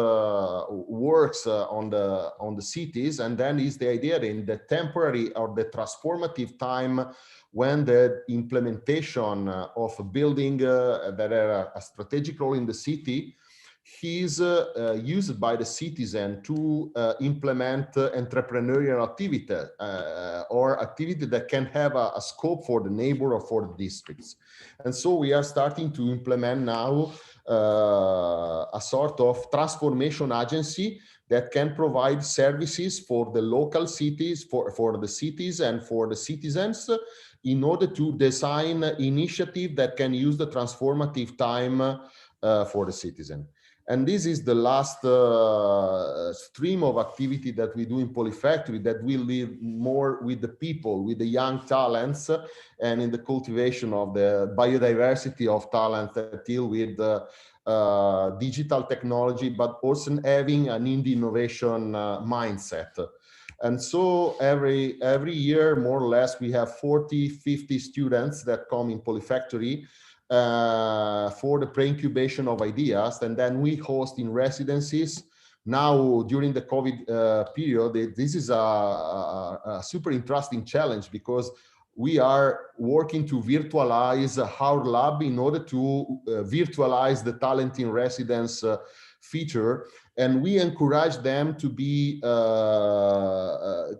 C: works on the cities, and then is the idea that in the temporary or the transformative time when the implementation of a building that have a strategic role in the city is used by the citizen to implement entrepreneurial activity or activity that can have a scope for the neighbor or for the districts. And so we are starting to implement now a sort of transformation agency that can provide services for the local cities, for the cities and for the citizens in order to design initiative that can use the transformative time for the citizen. And this is the last stream of activity that we do in Polifactory that will live more with the people, with the young talents, and in the cultivation of the biodiversity of talent that deal with digital technology, but also having an indie innovation mindset. And so every year, more or less, we have 40, 50 students that come in Polifactory for the pre-incubation of ideas. And then we host in residencies. Now, during the COVID period, this is a super interesting challenge, because we are working to virtualize our lab in order to virtualize the talent in residence feature. And we encourage them to be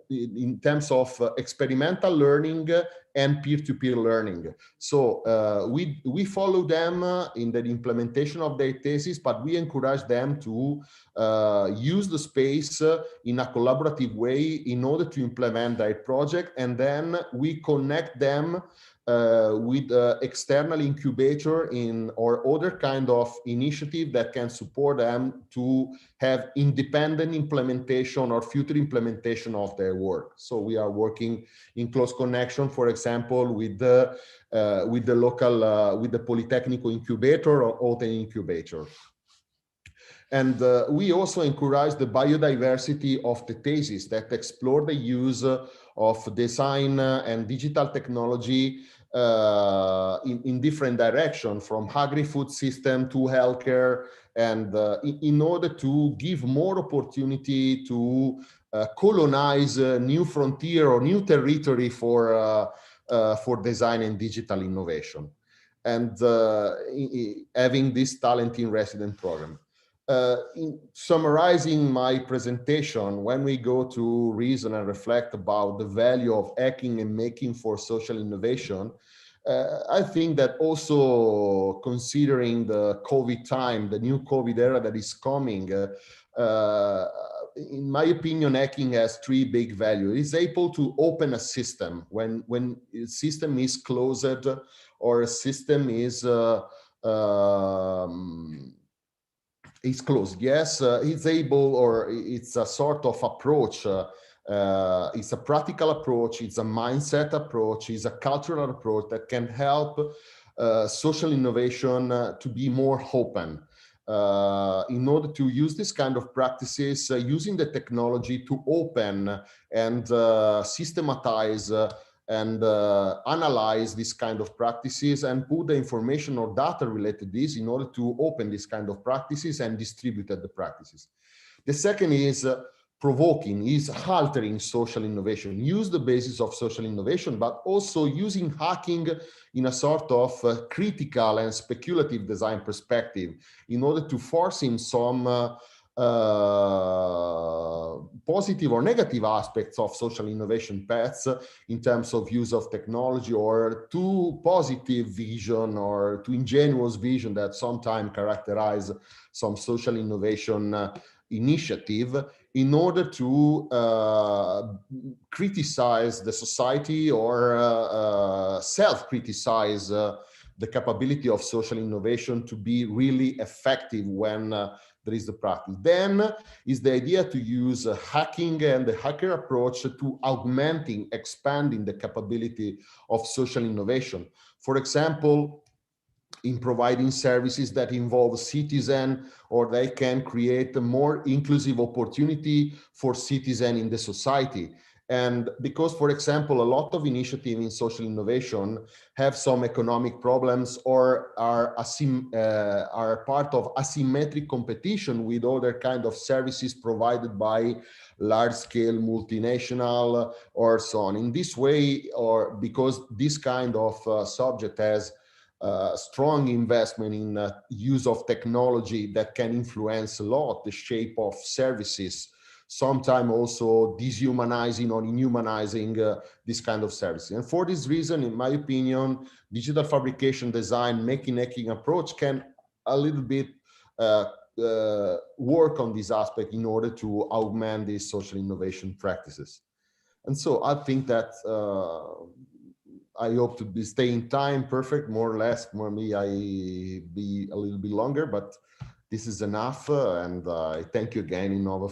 C: in terms of experimental learning and peer-to-peer learning. So we follow them in the implementation of their thesis, but we encourage them to use the space in a collaborative way in order to implement their project. And then we connect them with external incubator or other kind of initiative that can support them to have independent implementation or future implementation of their work. So we are working in close connection, for example, with the local, with the Politecnico incubator or open incubator. And we also encourage the biodiversity of the thesis that explore the use of design and digital technology in different directions, from agri-food system to healthcare, and in order to give more opportunity to colonize a new frontier or new territory for design and digital innovation, and having this talent in resident program. In summarizing my presentation, when we go to reason and reflect about the value of hacking and making for social innovation, I think that also considering the COVID time, the new COVID era that is coming, in my opinion, hacking has three big values. It's able to open a system when a system is closed or a system is closed. Yes, it's able, or it's a sort of approach. It's a practical approach. It's a mindset approach. It's a cultural approach that can help social innovation to be more open. In order to use this kind of practices, using the technology to open and systematize and analyze this kind of practices and put the information or data related to this in order to open this kind of practices and distribute the practices. The second is provoking, is altering social innovation, use the basis of social innovation, but also using hacking in a sort of critical and speculative design perspective in order to force in some positive or negative aspects of social innovation paths in terms of use of technology, or too positive vision or too ingenuous vision that sometimes characterize some social innovation initiative, in order to criticize the society or self-criticize the capability of social innovation to be really effective when there is the practice. Then is the idea to use hacking and the hacker approach to augmenting, expanding the capability of social innovation. For example, in providing services that involve citizen, or they can create a more inclusive opportunity for citizen in the society. And because, for example, a lot of initiatives in social innovation have some economic problems or are part of asymmetric competition with other kind of services provided by large-scale multinational or so on. In this way, or because this kind of subject has strong investment in use of technology that can influence a lot the shape of services, sometimes also dehumanizing or inhumanizing this kind of services. And for this reason, in my opinion, digital fabrication design, making hacking approach can a little bit work on this aspect in order to augment these social innovation practices. And so I think that I hope to be staying time perfect, more or less. For me, I be a little bit longer, but this is enough, and I thank you again, iNOVA,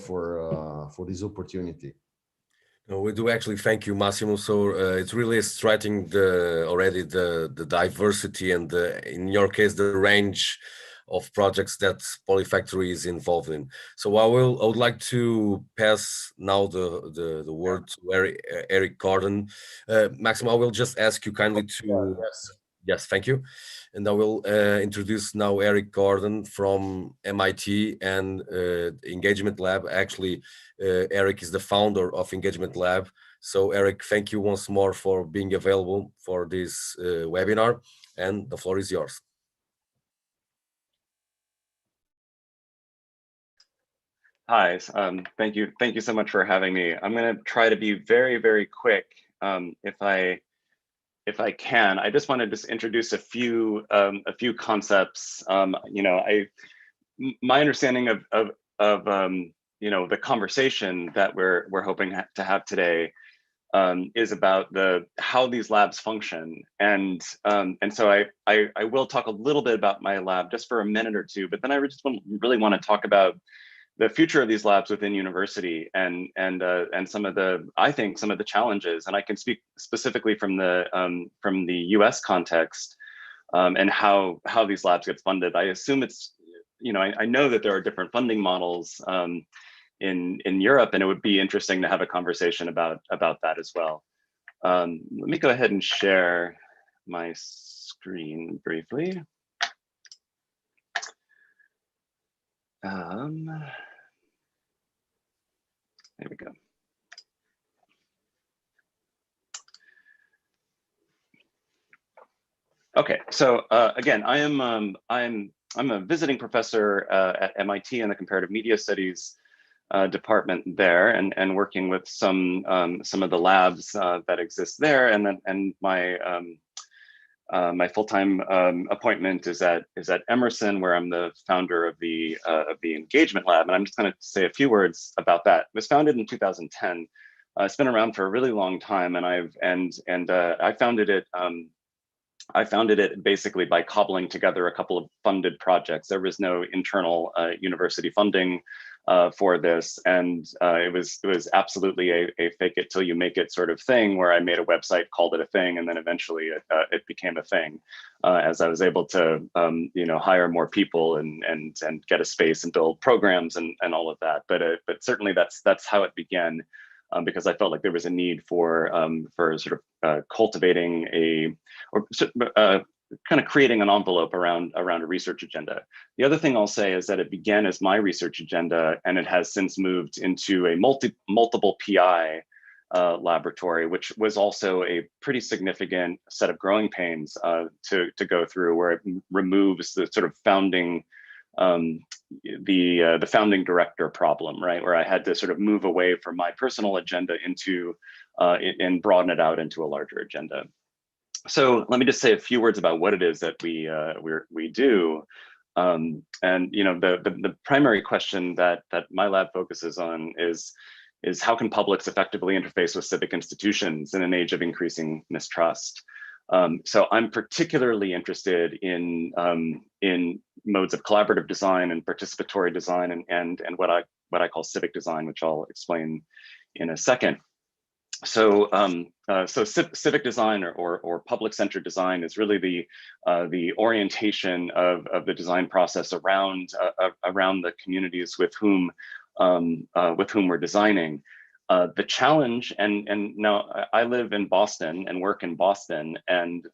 C: for this opportunity.
A: No, we do actually thank you, Massimo. So it's really striking already the diversity and in your case the range of projects that Polifactory is involved in. So I would like to pass now the word to Eric Gordon. Massimo, I will just ask you kindly to yes, thank you. And I will introduce now Eric Gordon from MIT and Engagement Lab. Actually, Eric is the founder of Engagement Lab. So Eric, thank you once more for being available for this webinar, and the floor is yours.
D: Hi, thank you so much for having me. I'm going to try to be very, very quick if I can. I just want to introduce a few concepts. You know, my understanding of you know, the conversation that we're hoping to have today is about how these labs function, and so I will talk a little bit about my lab just for a minute or two, but then I just really want to talk about the future of these labs within university and some of the challenges, and I can speak specifically from the US context and how these labs get funded. I assume it's, you know, I know that there are different funding models in Europe, and it would be interesting to have a conversation about that as well. Let me go ahead and share my screen briefly. There we go. Okay, so again, I'm a visiting professor at MIT in the Comparative Media Studies department there, and working with some of the labs that exist there, and my full-time appointment is at Emerson, where I'm the founder of the Engagement Lab, and I'm just going to say a few words about that. It was founded in 2010. It's been around for a really long time, and I founded it basically by cobbling together a couple of funded projects. There was no internal university funding for this, and it was absolutely a fake it till you make it sort of thing, where I made a website, called it a thing, and then eventually it became a thing as I was able to you know, hire more people and get a space and build programs and all of that. But certainly that's how it began, because I felt like there was a need for sort of cultivating kind of creating an envelope around a research agenda. The other thing I'll say is that it began as my research agenda, and it has since moved into a multiple PI laboratory, which was also a pretty significant set of growing pains to go through, where it removes the sort of founding the founding director problem, right? Where I had to sort of move away from my personal agenda into and broaden it out into a larger agenda. So let me just say a few words about what it is that we do. And you know, the primary question that my lab focuses on is how can publics effectively interface with civic institutions in an age of increasing mistrust? So I'm particularly interested in modes of collaborative design and participatory design and what I call civic design, which I'll explain in a second. So civic design or public-centered design is really the orientation of the design process around the communities with whom we're designing. The challenge, and now I live in Boston and work in Boston, and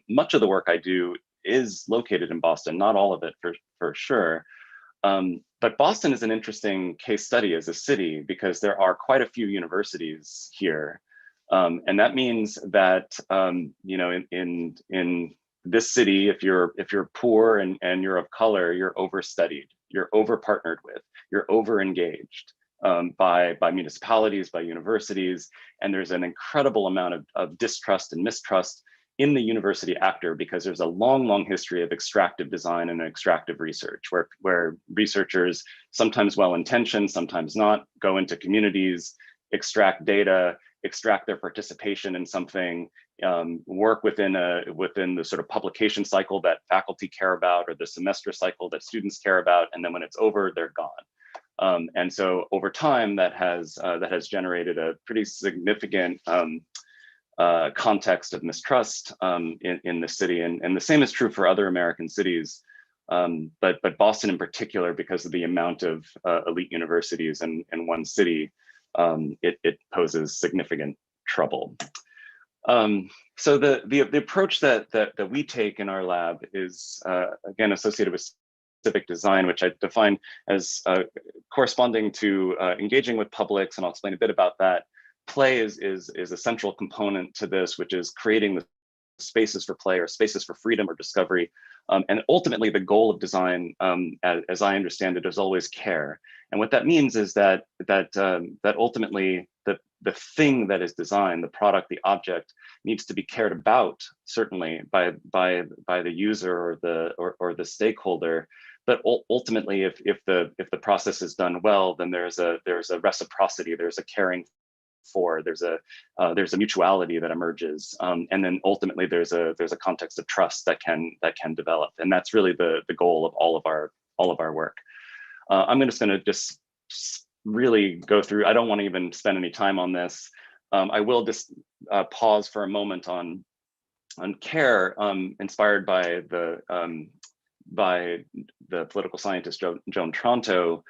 D: much of the work I do is located in Boston, not all of it for sure. But Boston is an interesting case study as a city because there are quite a few universities here. And that means that, you know, in this city, if you're poor and you're of color, you're overstudied, you're over-partnered with, you're over-engaged by municipalities, by universities. And there's an incredible amount of distrust and mistrust in the university actor, because there's a long history of extractive design and extractive research, where researchers, sometimes well-intentioned, sometimes not, go into communities, extract data, extract their participation in something, work within the sort of publication cycle that faculty care about, or the semester cycle that students care about, and then when it's over, they're gone. And so over time, that has generated a pretty significant context of mistrust in the city, and the same is true for other American cities But Boston in particular, because of the amount of elite universities in one city, it poses significant trouble. So the approach that we take in our lab is again associated with civic design, which I define as corresponding to engaging with publics, and I'll explain a bit about that. Play is a central component to this, which is creating the spaces for play or spaces for freedom or discovery. And ultimately the goal of design, as I understand it, is always care. And what that means is that ultimately the thing that is designed, the product, the object, needs to be cared about, certainly by the user or the stakeholder. But ultimately, if the process is done well, then there's a reciprocity, there's a caring for, there's a mutuality that emerges, and then ultimately there's a context of trust that can develop, and that's really the goal of all of our work. I'm just going to just really go through. I don't want to even spend any time on this. I will just pause for a moment on care, inspired by the political scientist Joan Tronto,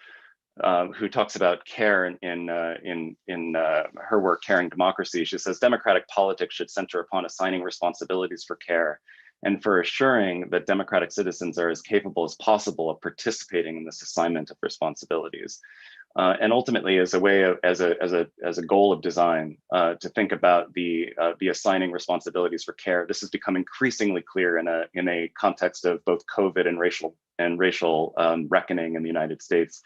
D: who talks about care in her work, Caring Democracy. She says, democratic politics should center upon assigning responsibilities for care and for assuring that democratic citizens are as capable as possible of participating in this assignment of responsibilities. And ultimately, as a way of, as a goal of design, to think about the assigning responsibilities for care. This has become increasingly clear in a context of both COVID and racial reckoning in the United States.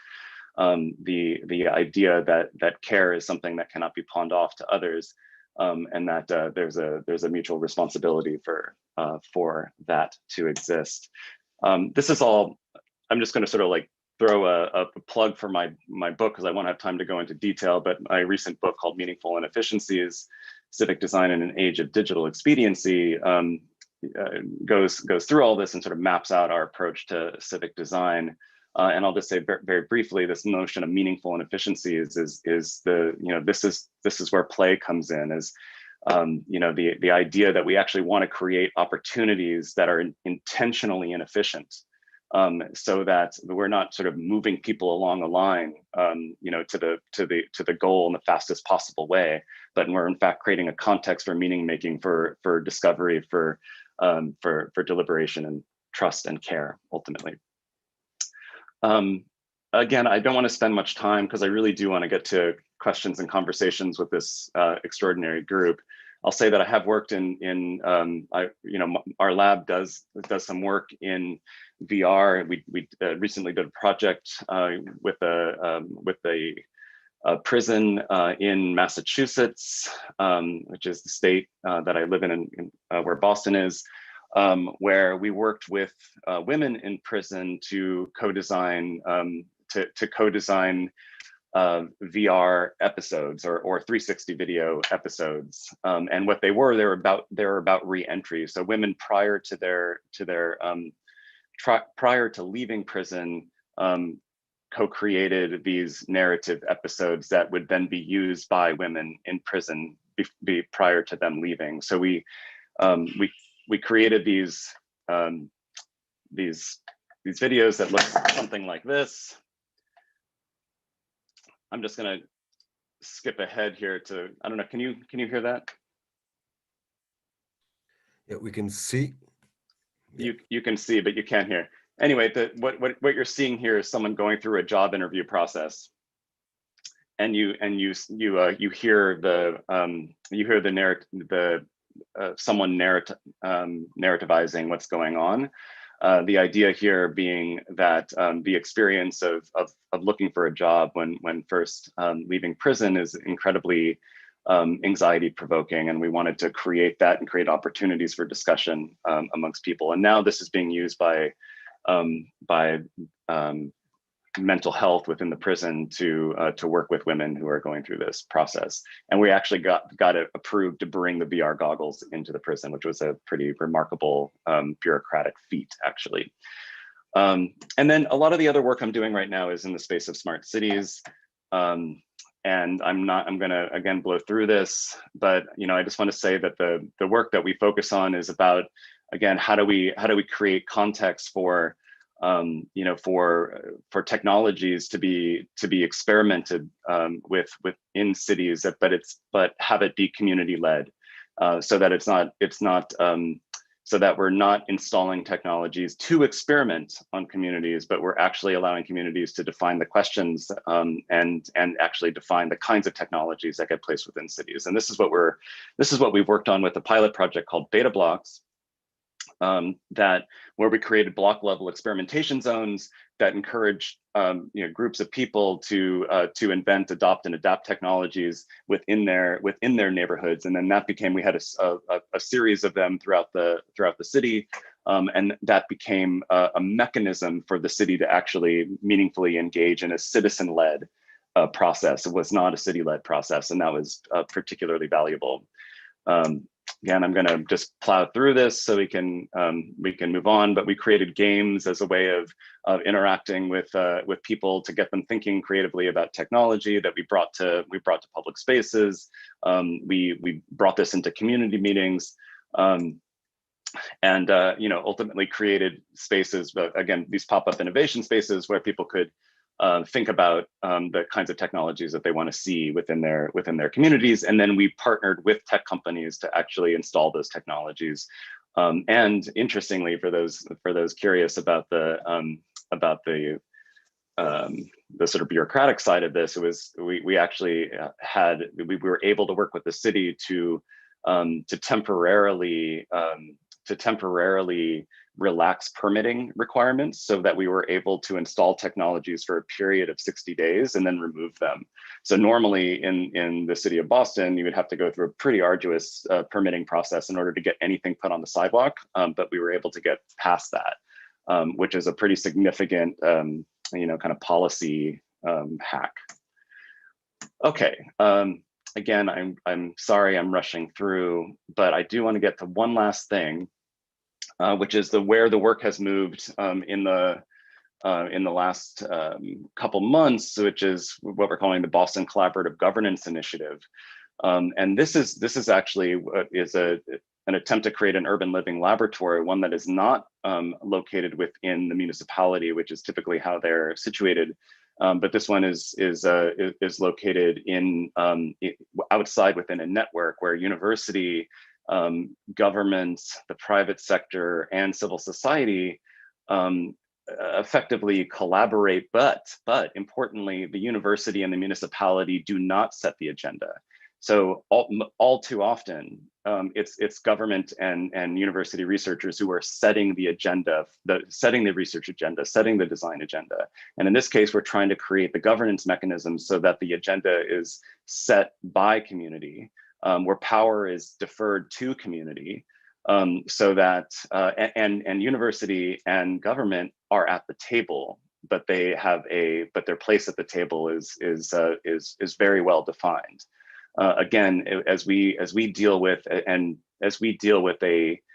D: The idea that care is something that cannot be pawned off to others, and that there's a mutual responsibility for that to exist. This is all. I'm just going to sort of like throw a plug for my book, because I won't have time to go into detail, but my recent book called Meaningful Inefficiencies, Civic Design in an Age of Digital Expediency, goes through all this and sort of maps out our approach to civic design. And I'll just say very briefly, this notion of meaningful inefficiencies is this is where play comes in, is the idea that we actually want to create opportunities that are intentionally inefficient. So that we're not sort of moving people along a line, to the goal in the fastest possible way, but we're in fact creating a context for meaning making, for discovery, for deliberation and trust and care ultimately. Again, I don't want to spend much time because I really do want to get to questions and conversations with this extraordinary group. I'll say that I have worked our lab does some work in VR. We recently did a project with a prison in Massachusetts, which is the state that I live in where Boston is, where we worked with women in prison to co-design VR episodes or 360 video episodes, and what they were about re-entry. So women prior to leaving prison co-created these narrative episodes that would then be used by women in prison prior to them leaving. So we created these videos that look something like this. I'm just going to skip ahead here to, I don't know, can you hear that?
A: Yeah, we can see.
D: You can see, but you can't hear. Anyway, what you're seeing here is someone going through a job interview process, and you hear someone narrativizing what's going on. The idea here being that the experience of looking for a job when first leaving prison is incredibly anxiety provoking, and we wanted to create that and create opportunities for discussion amongst people. And now this is being used by mental health within the prison to work with women who are going through this process. And we actually got it approved to bring the VR goggles into the prison, which was a pretty remarkable bureaucratic feat, actually. And then a lot of the other work I'm doing right now is in the space of smart cities. And I'm gonna again blow through this, but I just want to say that the work that we focus on is about, again, how do we create context for you know, for technologies to be experimented with within cities, but have it be community led, so that so that we're not installing technologies to experiment on communities, but we're actually allowing communities to define the questions and actually define the kinds of technologies that get placed within cities. And this is what we've worked on with a pilot project called Beta Blocks, where we created block level experimentation zones that encourage you know, groups of people to invent, adopt, and adapt technologies within their neighborhoods. And then that became, we had a series of them throughout the city, and that became a mechanism for the city to actually meaningfully engage in a citizen-led process. It was not a city-led process, and that was particularly valuable. Again, I'm going to just plow through this so we can move on. But we created games as a way of interacting with people to get them thinking creatively about technology that we brought to public spaces. We brought this into community meetings, and you know, ultimately created spaces. But again, these pop-up innovation spaces where people could think about the kinds of technologies that they want to see within their communities, and then we partnered with tech companies to actually install those technologies. And interestingly, for those curious about the sort of bureaucratic side of this, it was we actually we were able to work with the city to temporarily relax permitting requirements so that we were able to install technologies for a period of 60 days and then remove them. So normally in the city of Boston, you would have to go through a pretty arduous permitting process in order to get anything put on the sidewalk, but we were able to get past that, which is a pretty significant you know, kind of policy hack. Okay. Again, I'm sorry I'm rushing through, but I do want to get to one last thing, which is where the work has moved in the last couple months, which is what we're calling the Boston Collaborative Governance Initiative. And this is actually an attempt to create an urban living laboratory, one that is not located within the municipality, which is typically how they're situated. But this one is located outside within a network where university, governments, the private sector, and civil society effectively collaborate, but importantly, the university and the municipality do not set the agenda. So all too often, it's government and university researchers who are setting the agenda, setting the research agenda, setting the design agenda. And in this case, we're trying to create the governance mechanism so that the agenda is set by community, where power is deferred to community, so that and university and government are at the table, but but their place at the table is very well defined. Again, as we deal with a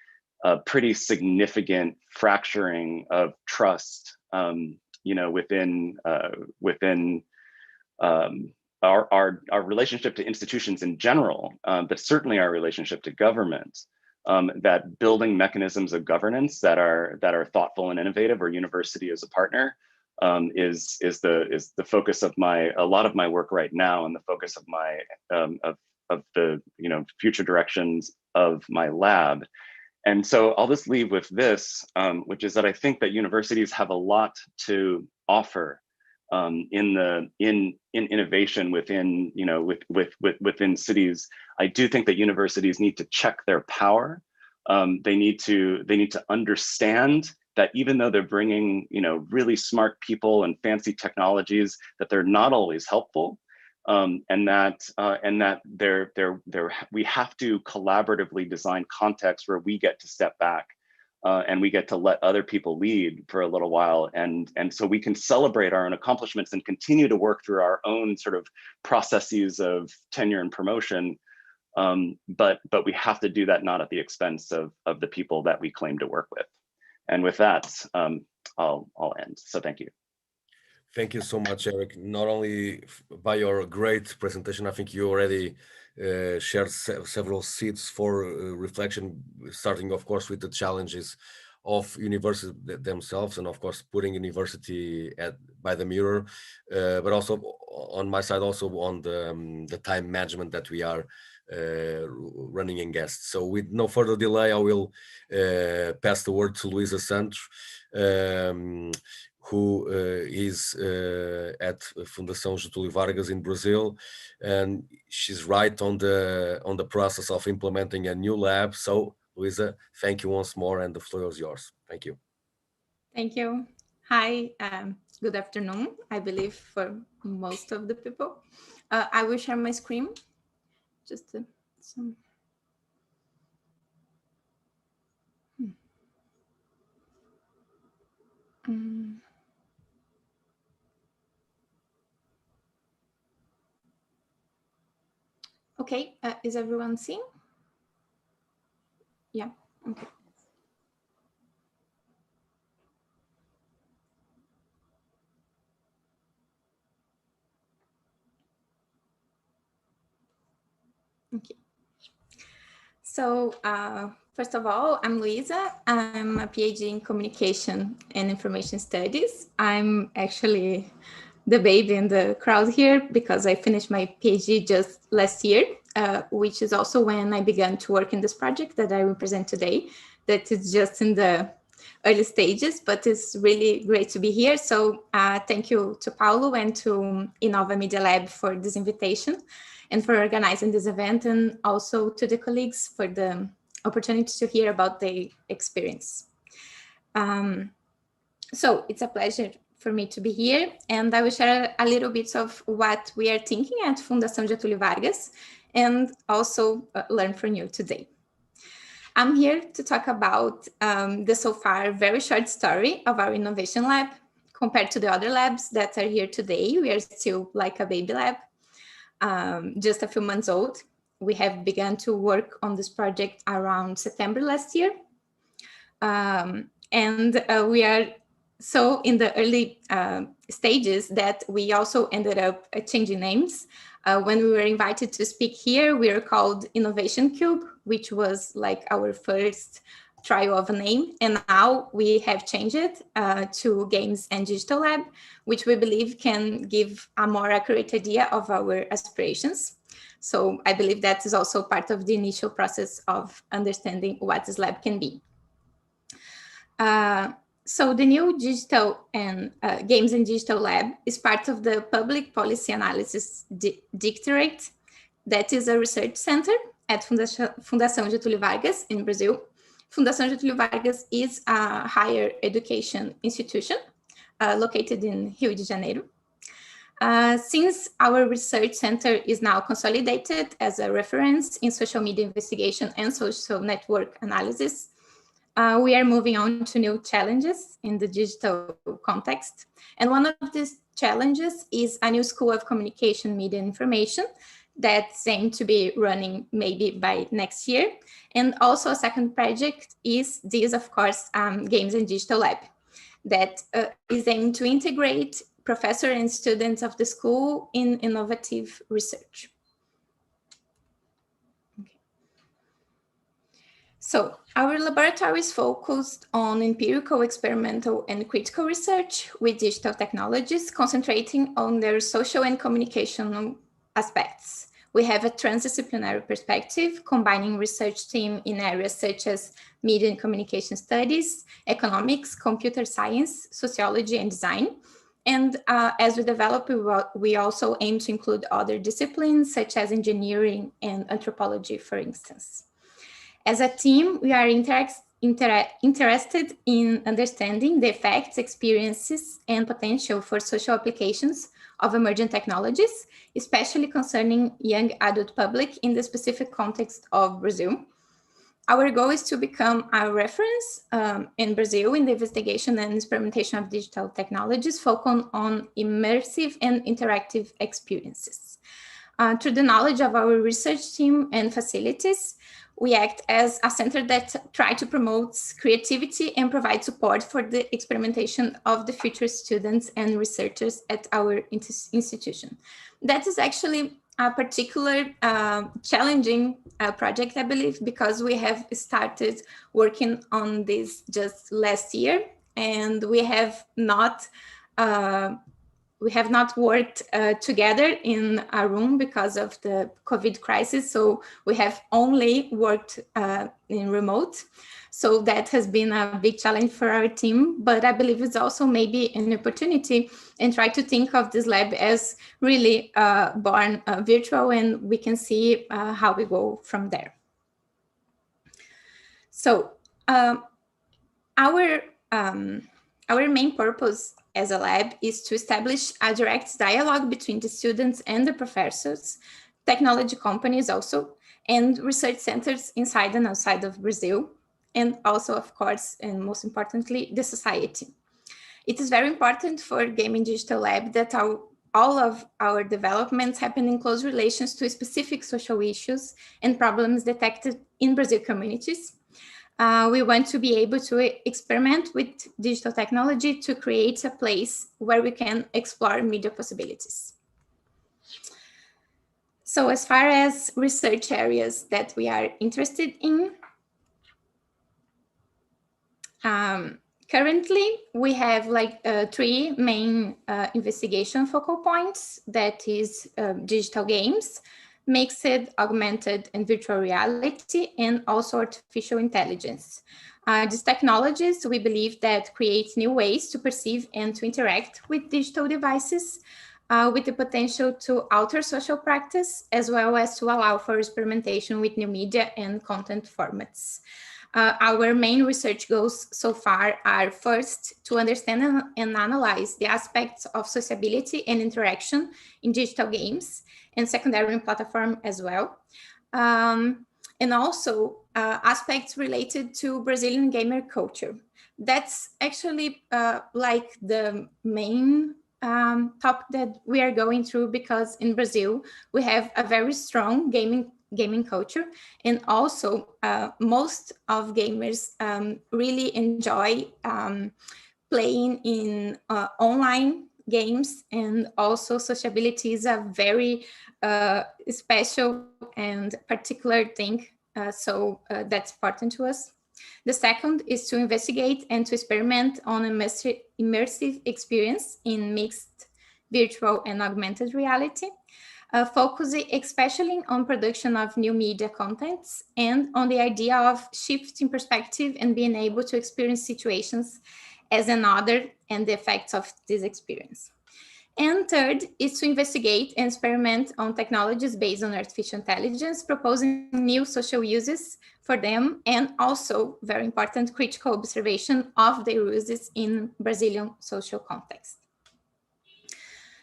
D: pretty significant fracturing of trust, you know, within our relationship to institutions in general, but certainly our relationship to government, that building mechanisms of governance that are thoughtful and innovative, or university as a partner, is the focus of a lot of my work right now, and the focus of my of the, you know, future directions of my lab. And so I'll just leave with this, which is that I think that universities have a lot to offer in innovation within, you know, within cities. I do think that universities need to check their power. They need to understand that even though they're bringing, you know, really smart people and fancy technologies, that they're not always helpful, and that we have to collaboratively design contexts where we get to step back, and we get to let other people lead for a little while, and so we can celebrate our own accomplishments and continue to work through our own sort of processes of tenure and promotion. But we have to do that not at the expense of the people that we claim to work with. And with that, I'll end. So thank you.
A: Thank you so much, Eric. Not only by your great presentation, I think you already shared several seeds for reflection, starting, of course, with the challenges of university themselves, and of course putting university by the mirror, but also on my side, also on the time management that we are running in guests. So with no further delay, I will pass the word to Luiza Santos, who is at Fundação Getulio Vargas in Brazil, and she's right on the process of implementing a new lab. So Luiza, thank you once more, and the floor is yours. Thank you.
E: Thank you. Hi, good afternoon, I believe, for most of the people. I will share my screen. Just some. Okay, is everyone seeing? Yeah, okay. Okay. So first of all, I'm Luiza. I'm a PhD in Communication and Information Studies. I'm actually the baby in the crowd here because I finished my PhD just last year, which is also when I began to work in this project that I will present today. That is just in the early stages, but it's really great to be here. So thank you to Paulo and to iNOVA Media Lab for this invitation and for organizing this event, and also to the colleagues for the opportunity to hear about their experience. So it's a pleasure for me to be here, and I will share a little bit of what we are thinking at Fundação Getulio Vargas, and also learn from you today. I'm here to talk about the so far very short story of our innovation lab. Compared to the other labs that are here today, we are still like a baby lab, just a few months old. We have begun to work on this project around September last year. And we are so in the early stages that we also ended up changing names. When we were invited to speak here, we were called Innovation Cube, which was like our first trial of a name. And now we have changed it to Games and Digital Lab, which we believe can give a more accurate idea of our aspirations. So I believe that is also part of the initial process of understanding what this lab can be. So the new Digital and Games and Digital Lab is part of the Public Policy Analysis Directorate. That is a research center at Fundação Getulio Vargas in Brazil. Fundação Getulio Vargas is a higher education institution located in Rio de Janeiro. Since our research center is now consolidated as a reference in social media investigation and social network analysis, we are moving on to new challenges in the digital context. And one of these challenges is a new school of communication, media, and information that's aimed to be running maybe by next year. And also a second project is this, of course, Games and Digital Lab that is aimed to integrate professors and students of the school in innovative research. So our laboratory is focused on empirical, experimental, and critical research with digital technologies, concentrating on their social and communicational aspects. We have a transdisciplinary perspective, combining research team in areas such as media and communication studies, economics, computer science, sociology, and design. And as we develop, we also aim to include other disciplines such as engineering and anthropology, for instance. As a team, we are interested in understanding the effects, experiences, and potential for social applications of emerging technologies, especially concerning young adult public in the specific context of Brazil. Our goal is to become a reference in Brazil in the investigation and experimentation of digital technologies focused on immersive and interactive experiences. Through the knowledge of our research team and facilities, we act as a center that try to promote creativity and provide support for the experimentation of the future students and researchers at our institution. That is actually a particular challenging project, I believe, because we have started working on this just last year, and we have not worked together in a room because of the COVID crisis. So we have only worked in remote. So that has been a big challenge for our team, but I believe it's also maybe an opportunity, and try to think of this lab as really born virtual, and we can see how we go from there. So our main purpose as a lab is to establish a direct dialogue between the students and the professors, technology companies also, and research centers inside and outside of Brazil, and also, of course, and most importantly, the society. It is very important for Gaming Digital Lab that all of our developments happen in close relations to specific social issues and problems detected in Brazil communities. We want to be able to experiment with digital technology to create a place where we can explore media possibilities. So as far as research areas that we are interested in, currently we have like 3 main investigation focal points. That is digital games, mixed, augmented, and virtual reality, and also artificial intelligence. These technologies, we believe, that create new ways to perceive and to interact with digital devices, with the potential to alter social practice, as well as to allow for experimentation with new media and content formats. Our main research goals so far are, first, to understand and analyze the aspects of sociability and interaction in digital games, and secondary platform as well. And also aspects related to Brazilian gamer culture. That's actually like the main topic that we are going through, because in Brazil, we have a very strong gaming culture, and also most of gamers really enjoy playing in online games, and also sociability is a very special and particular thing, so that's important to us. The second is to investigate and to experiment on immersive experience in mixed virtual and augmented reality, focusing especially on production of new media contents and on the idea of shifting perspective and being able to experience situations as another and the effects of this experience. And third is to investigate and experiment on technologies based on artificial intelligence, proposing new social uses for them, and also, very important, critical observation of their uses in Brazilian social context.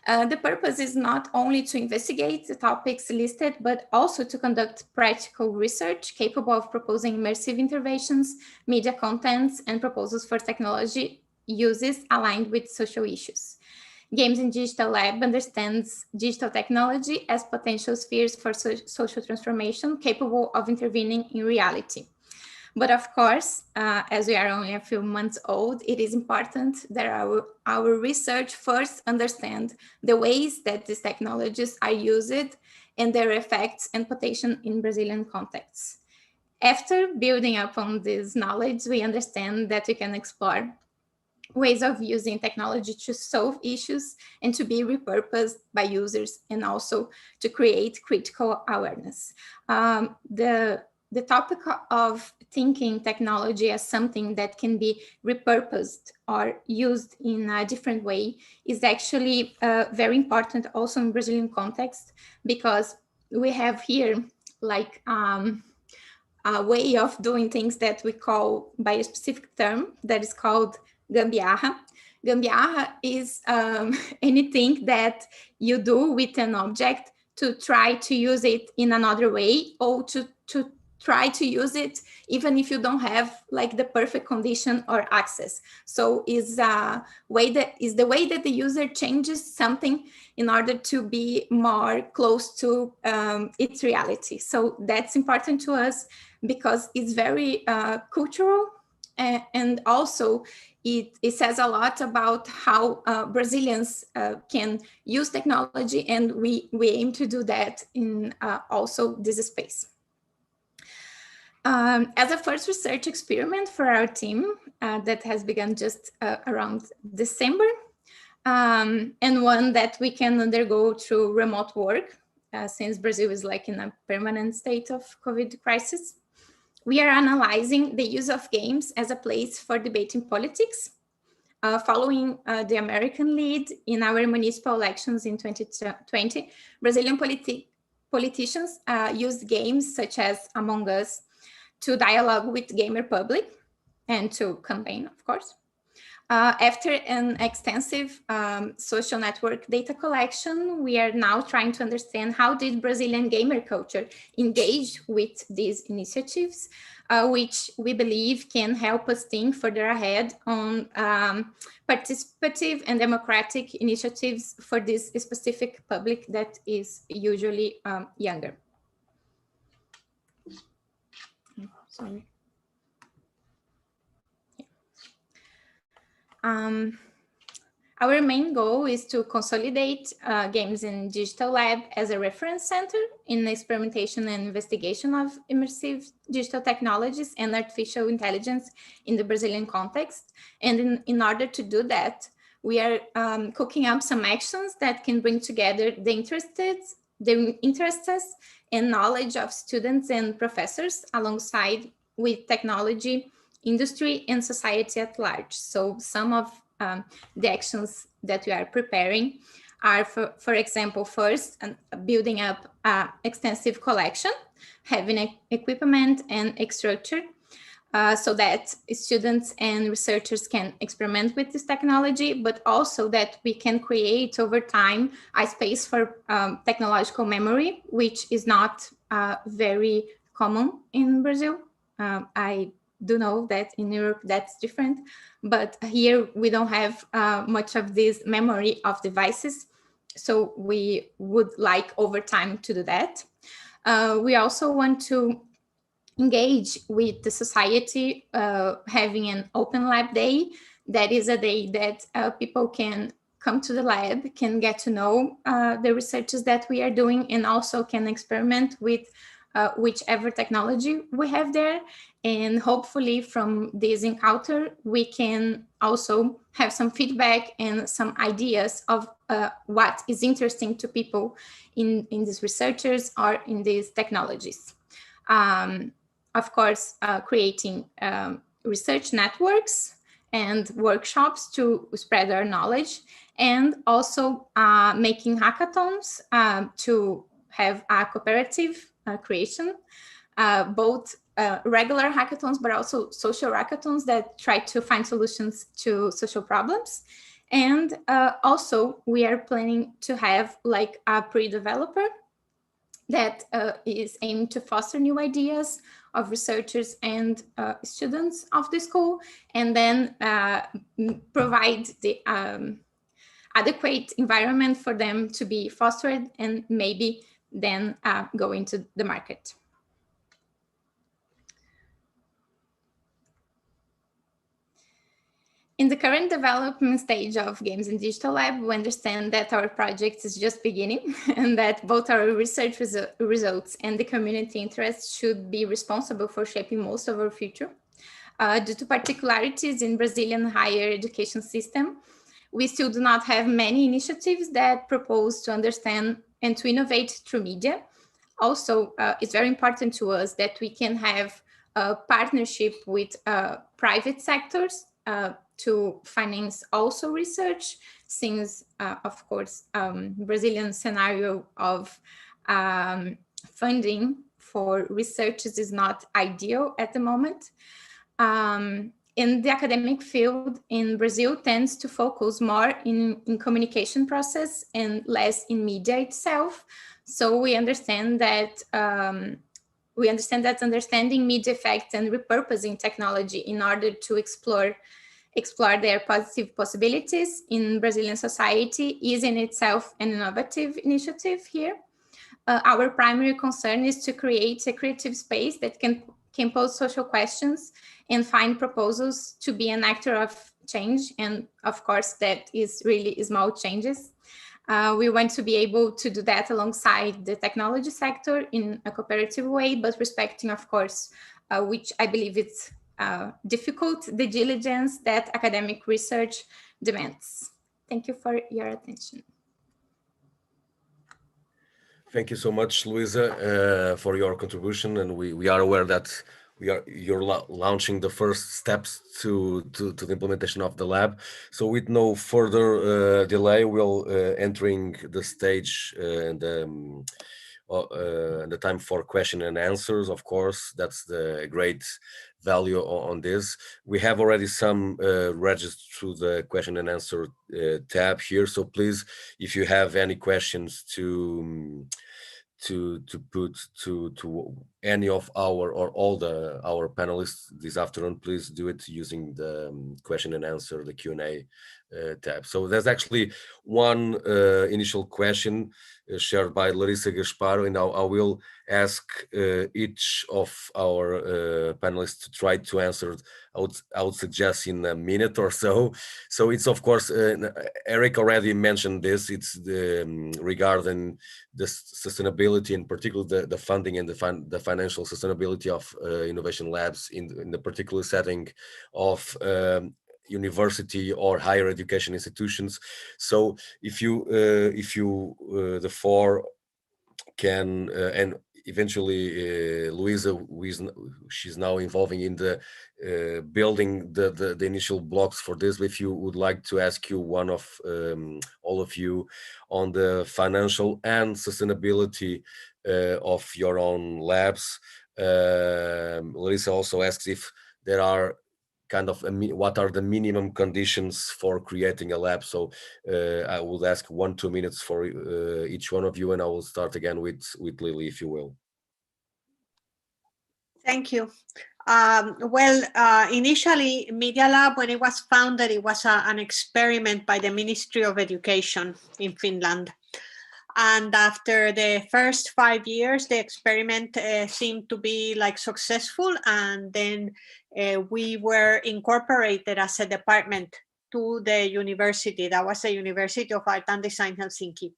E: The purpose is not only to investigate the topics listed, but also to conduct practical research capable of proposing immersive interventions, media contents, and proposals for technology uses aligned with social issues. Games in Digital Lab understands digital technology as potential spheres for social transformation capable of intervening in reality. But of course, as we are only a few months old, it is important that our research first understand the ways that these technologies are used and their effects and potential in Brazilian contexts. After building upon this knowledge, we understand that we can explore ways of using technology to solve issues and to be repurposed by users, and also to create critical awareness. The topic of thinking technology as something that can be repurposed or used in a different way is actually very important also in Brazilian context, because we have here like a way of doing things that we call by a specific term that is called gambiarra. Gambiarra is anything that you do with an object to try to use it in another way, or to try to use it even if you don't have like the perfect condition or access. So is the way that the user changes something in order to be more close to its reality. So that's important to us because it's very cultural and also it says a lot about how Brazilians can use technology, and we aim to do that in also this space. As a first research experiment for our team that has begun just around December, and one that we can undergo through remote work, since Brazil is like in a permanent state of COVID crisis. We are analyzing the use of games as a place for debating politics, following the American lead in our municipal elections in 2020. Brazilian politicians used games such as Among Us to dialogue with gamer public and to campaign, of course. After an extensive social network data collection, we are now trying to understand how did Brazilian gamer culture engage with these initiatives, which we believe can help us think further ahead on participative and democratic initiatives for this specific public that is usually younger. Sorry. Our main goal is to consolidate Games in Digital Lab as a reference center in the experimentation and investigation of immersive digital technologies and artificial intelligence in the Brazilian context. And in order to do that, we are cooking up some actions that can bring together the interests and knowledge of students and professors alongside with technology, industry, and society at large. So some of the actions that we are preparing are, for example, first, building up extensive collection, having equipment and a structure so that students and researchers can experiment with this technology, but also that we can create over time a space for technological memory, which is not very common in Brazil. I do know that in Europe that's different, but here we don't have much of this memory of devices. So we would like over time to do that. We also want to engage with the society, having an open lab day. That is a day that people can come to the lab, can get to know the researches that we are doing, and also can experiment with whichever technology we have there. And hopefully from this encounter, we can also have some feedback and some ideas of what is interesting to people in these researchers or in these technologies. Of course, creating research networks and workshops to spread our knowledge, and also making hackathons to have a cooperative creation, both regular hackathons, but also social hackathons that try to find solutions to social problems. And also we are planning to have like a pre-developer that is aimed to foster new ideas of researchers and students of the school, and then provide the adequate environment for them to be fostered and maybe then go into the market. In the current development stage of Games in Digital Lab, we understand that our project is just beginning and that both our research results and the community interest should be responsible for shaping most of our future. Due to particularities in Brazilian higher education system, we still do not have many initiatives that propose to understand and to innovate through media. Also, it's very important to us that we can have a partnership with private sectors to finance also research, since, of course, Brazilian scenario of funding for research is not ideal at the moment. In the academic field in Brazil tends to focus more in communication process and less in media itself. So we understand that understanding media effects and repurposing technology in order to explore their positive possibilities in Brazilian society is in itself an innovative initiative here. Our primary concern is to create a creative space that can can pose social questions and find proposals to be an actor of change. And of course, that is really small changes. We want to be able to do that alongside the technology sector in a cooperative way, but respecting, of course, which I believe it's difficult, the diligence that academic research demands. Thank you for your attention.
A: Thank you so much, Luiza, for your contribution. And we are aware that you're launching the first steps to the implementation of the lab. So with no further delay, we'll entering the stage and the time for question and answers. Of course, that's the great value on this. We have already some registered through the question and answer tab here. So please, if you have any questions to put to any of our or all our panelists this afternoon, please do it using the question and answer, the Q&A tab. So there's actually one initial question shared by Larissa Gasparo, and I will ask each of our panelists to try to answer. I would suggest in a minute or so. So it's, of course, Eric already mentioned this. It's regarding the sustainability, in particular the funding and the financial sustainability of innovation labs in the particular setting of university or higher education institutions. So if you the four can and eventually Luiza, she's now involving in the building the initial blocks for this. If you would like to ask you one of all of you on the financial and sustainability of your own labs. Larissa also asks if there are kind of what are the minimum conditions for creating a lab. So I will ask 1-2 minutes for each one of you, and I will start again with Lily, if you will.
B: Thank you. Initially, Media Lab, when it was founded, it was an experiment by the Ministry of Education in Finland. And after the first 5 years, the experiment seemed to be like successful. And then we were incorporated as a department to the university. That was the University of Art and Design Helsinki.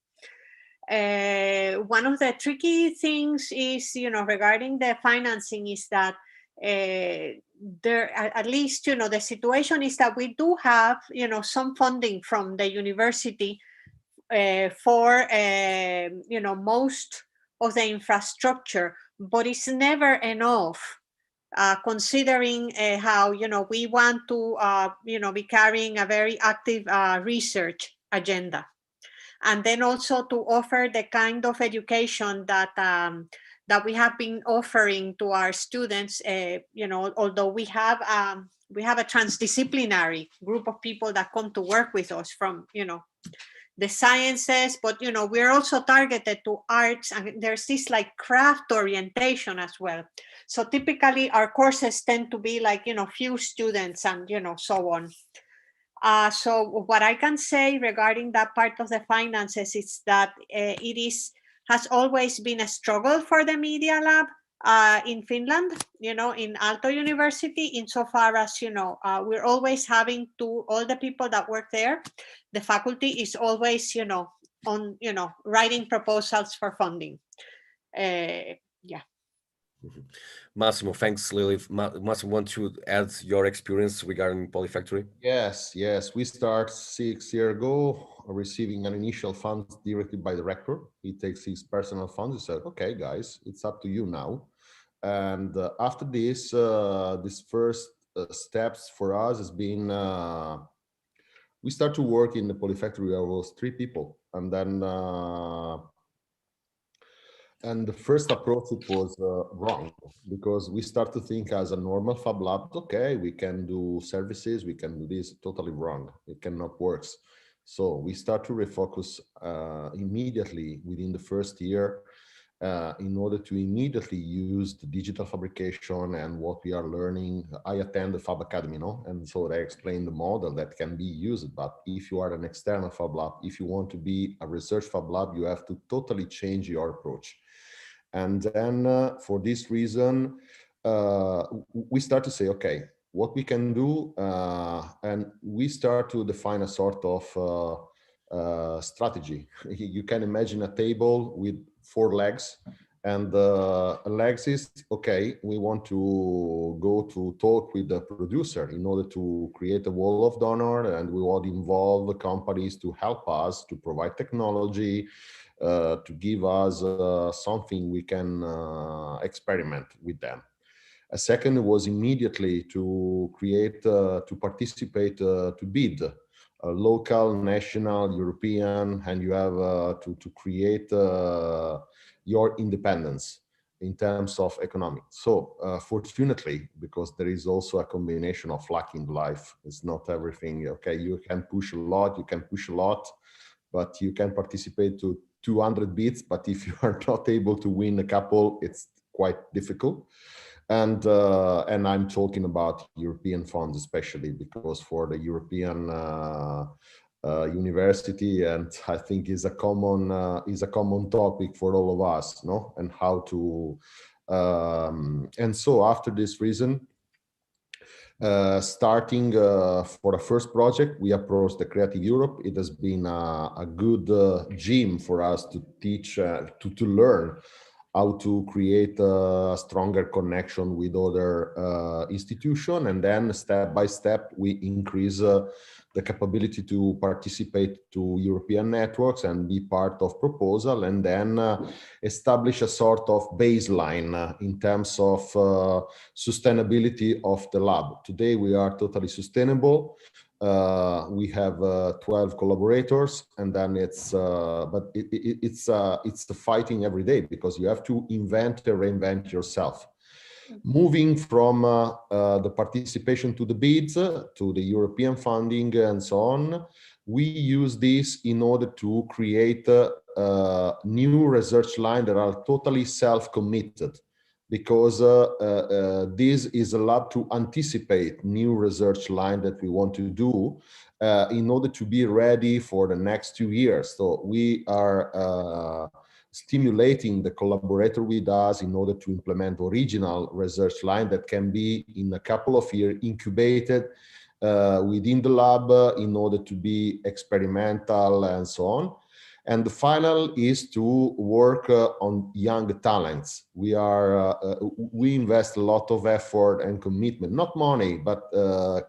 B: One of the tricky things is, regarding the financing is that there, at least, the situation is that we do have, some funding from the university for, most of the infrastructure, but it's never enough. Considering how, we want to, be carrying a very active research agenda. And then also to offer the kind of education that that we have been offering to our students, although we have a transdisciplinary group of people that come to work with us from, the sciences, but, we're also targeted to arts, and there's this like craft orientation as well. So typically our courses tend to be like, few students and, so on. So what I can say regarding that part of the finances is that it has always been a struggle for the Media Lab in Finland, in Aalto University, insofar as, we're always having to, all the people that work there, the faculty is always, on, writing proposals for funding. Yeah.
A: Massimo, thanks, Lily. Massimo, want to add your experience regarding Polifactory?
C: Yes. We start 6 years ago receiving an initial fund directly by the rector. He takes his personal funds. He said, okay, guys, it's up to you now. And after this, this first steps for us has been, we start to work in the Polifactory. There was 3 people. And then and the first approach, it was wrong, because we start to think as a normal fab lab, okay, we can do services, we can do this, totally wrong. It cannot work. So we start to refocus immediately within the first year in order to immediately use the digital fabrication and what we are learning. I attend the Fab Academy, and so they explain the model that can be used. But if you are an external Fab Lab, if you want to be a research Fab Lab, you have to totally change your approach. And then for this reason, we start to say, okay, what we can do, and we start to define a sort of strategy. You can imagine a table with 4 legs, and the legs is, okay, we want to go to talk with the producer in order to create a wall of donor, and we want to involve the companies to help us to provide technology, to give us something we can experiment with them. A second was immediately to create, to participate, to bid local, national, European, and you have to create your independence in terms of economic. So fortunately, because there is also a combination of luck in life, it's not everything, okay, you can push a lot, but you can participate to 200 bids, but if you are not able to win a couple, it's quite difficult. And I'm talking about European funds, especially because for the European university, and I think is a common topic for all of us, no? And how to and so after this reason, starting for the first project, we approached the Creative Europe. It has been a good gym for us to teach, to learn how to create a stronger connection with other institutions. And then step by step, we increase the capability to participate to European networks and be part of proposal, and then establish a sort of baseline in terms of sustainability of the lab. Today, we are totally sustainable. We have 12 collaborators, and then it's but it's the fighting every day, because you have to invent and reinvent yourself. Moving from the participation to the bids, to the European funding and so on, we use this in order to create new research lines that are totally self-committed, because this is a lab to anticipate new research line that we want to do in order to be ready for the next 2 years. So we are stimulating the collaborator with us in order to implement original research line that can be in a couple of years incubated within the lab in order to be experimental and so on. And the final is to work on young talents. We invest a lot of effort and commitment, not money, but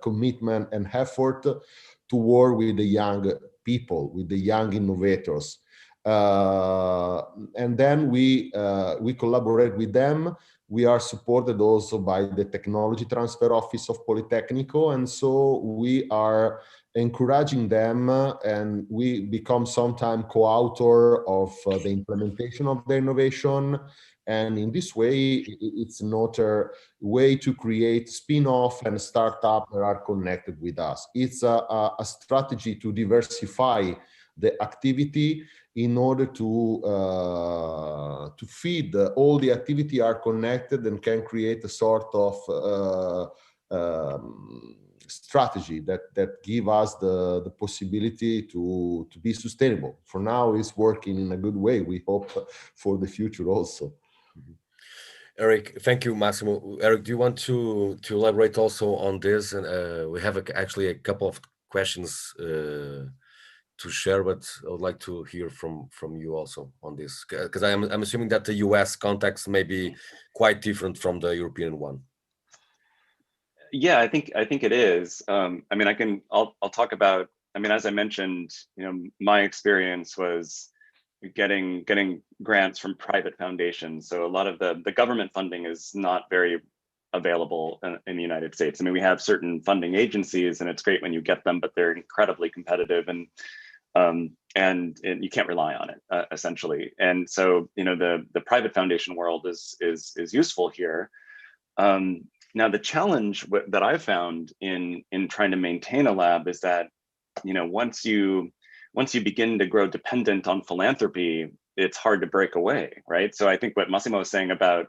C: commitment and effort to work with the young people, with the young innovators. And then we collaborate with them. We are supported also by the Technology Transfer Office of Politecnico, and so we are encouraging them, and we become sometimes co-author of the implementation of the innovation. And in this way, it's another way to create spin-off and startups that are connected with us. It's a strategy to diversify the activity in order to feed all the activity are connected and can create a sort of strategy that give us the possibility to be sustainable. For now, it's working in a good way. We hope for the future also.
A: Eric, thank you, Massimo. Eric, do you want to elaborate also on this? And we have actually a couple of questions to share, but I would like to hear from you also on this, because I'm assuming that the US context may be quite different from the European one.
D: Yeah, I think it is. I mean, I'll talk about, I mean, as I mentioned, you know, my experience was getting grants from private foundations. So a lot of the government funding is not very available in the United States. I mean, we have certain funding agencies, and it's great when you get them, but they're incredibly competitive, and you can't rely on it essentially. And so, you know, the private foundation world is useful here. Now, the challenge that I've found in trying to maintain a lab is that, you know, once you begin to grow dependent on philanthropy, it's hard to break away, right? So I think what Massimo was saying about,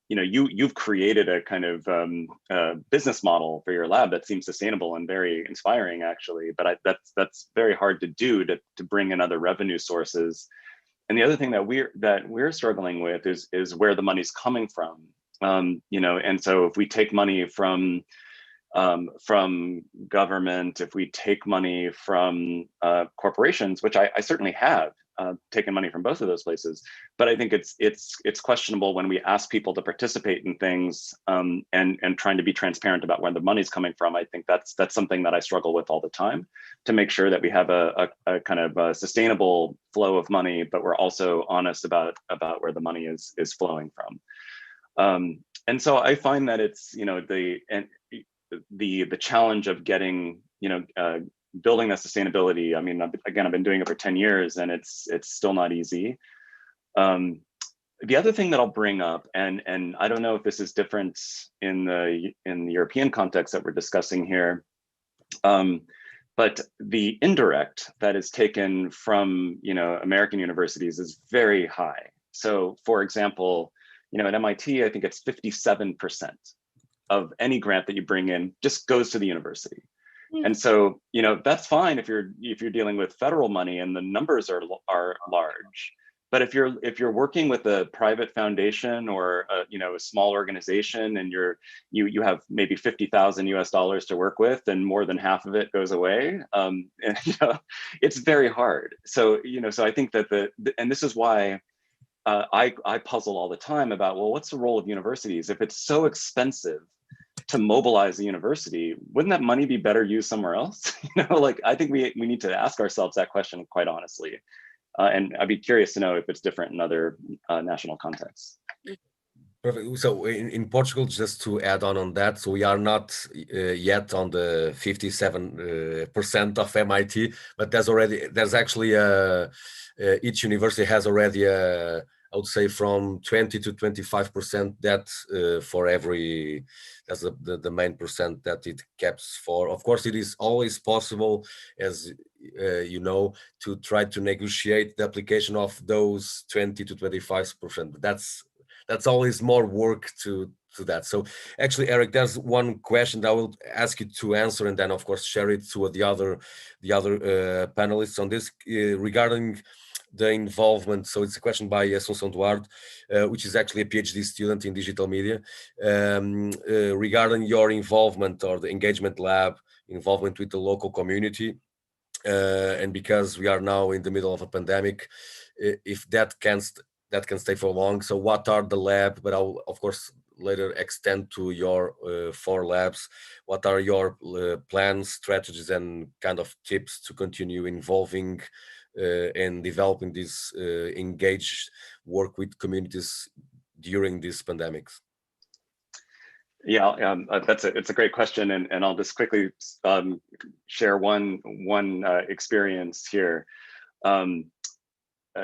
D: you know, you've created a kind of business model for your lab that seems sustainable and very inspiring, actually. But that's very hard to do, to bring in other revenue sources. And the other thing that we're struggling with is where the money's coming from. You know, and so if we take money from government, if we take money from corporations, which I certainly have taken money from both of those places, but I think it's questionable when we ask people to participate in things and trying to be transparent about where the money's coming from. I think that's something that I struggle with all the time, to make sure that we have a kind of a sustainable flow of money, but we're also honest about where the money is flowing from. And so I find that it's, you know, the challenge of getting, you know, building that sustainability. I mean, again, I've been doing it for 10 years and it's still not easy. The other thing that I'll bring up, and I don't know if this is different in the European context that we're discussing here, but the indirect that is taken from, you know, American universities is very high. So for example, you know, at MIT, I think it's 57% of any grant that you bring in just goes to the university. And so, you know, that's fine if you're dealing with federal money and the numbers are large. But if you're working with a private foundation or you know, a small organization, and you have maybe $50,000 to work with, and more than half of it goes away, and, you know, it's very hard. So, you know, so I think that and this is why I puzzle all the time about, well, what's the role of universities? If it's so expensive to mobilize a university, wouldn't that money be better used somewhere else? You know, like, I think we need to ask ourselves that question quite honestly. And I'd be curious to know if it's different in other national contexts.
A: Perfect. So in Portugal, just to add on that, so we are not yet on the 57% of MIT, but there's actually each university has already I would say from 20 to 25% that for every, that's the main percent that it caps for. Of course, it is always possible, as you know, to try to negotiate the application of those 20 to 25%. But that's always more work to that. So actually, Eric, there's one question that I will ask you to answer, and then of course share it to the other panelists on this regarding the involvement. So it's a question by Assunção Duarte, which is actually a PhD student in digital media, regarding your involvement or the engagement lab involvement with the local community. And because we are now in the middle of a pandemic, if that can stay for long. So what are the lab, but I'll of course later extend to your 4 labs. What are your plans, strategies, and kind of tips to continue involving and developing this engaged work with communities during these pandemics?
D: Yeah, it's a great question, and I'll just quickly share one experience here.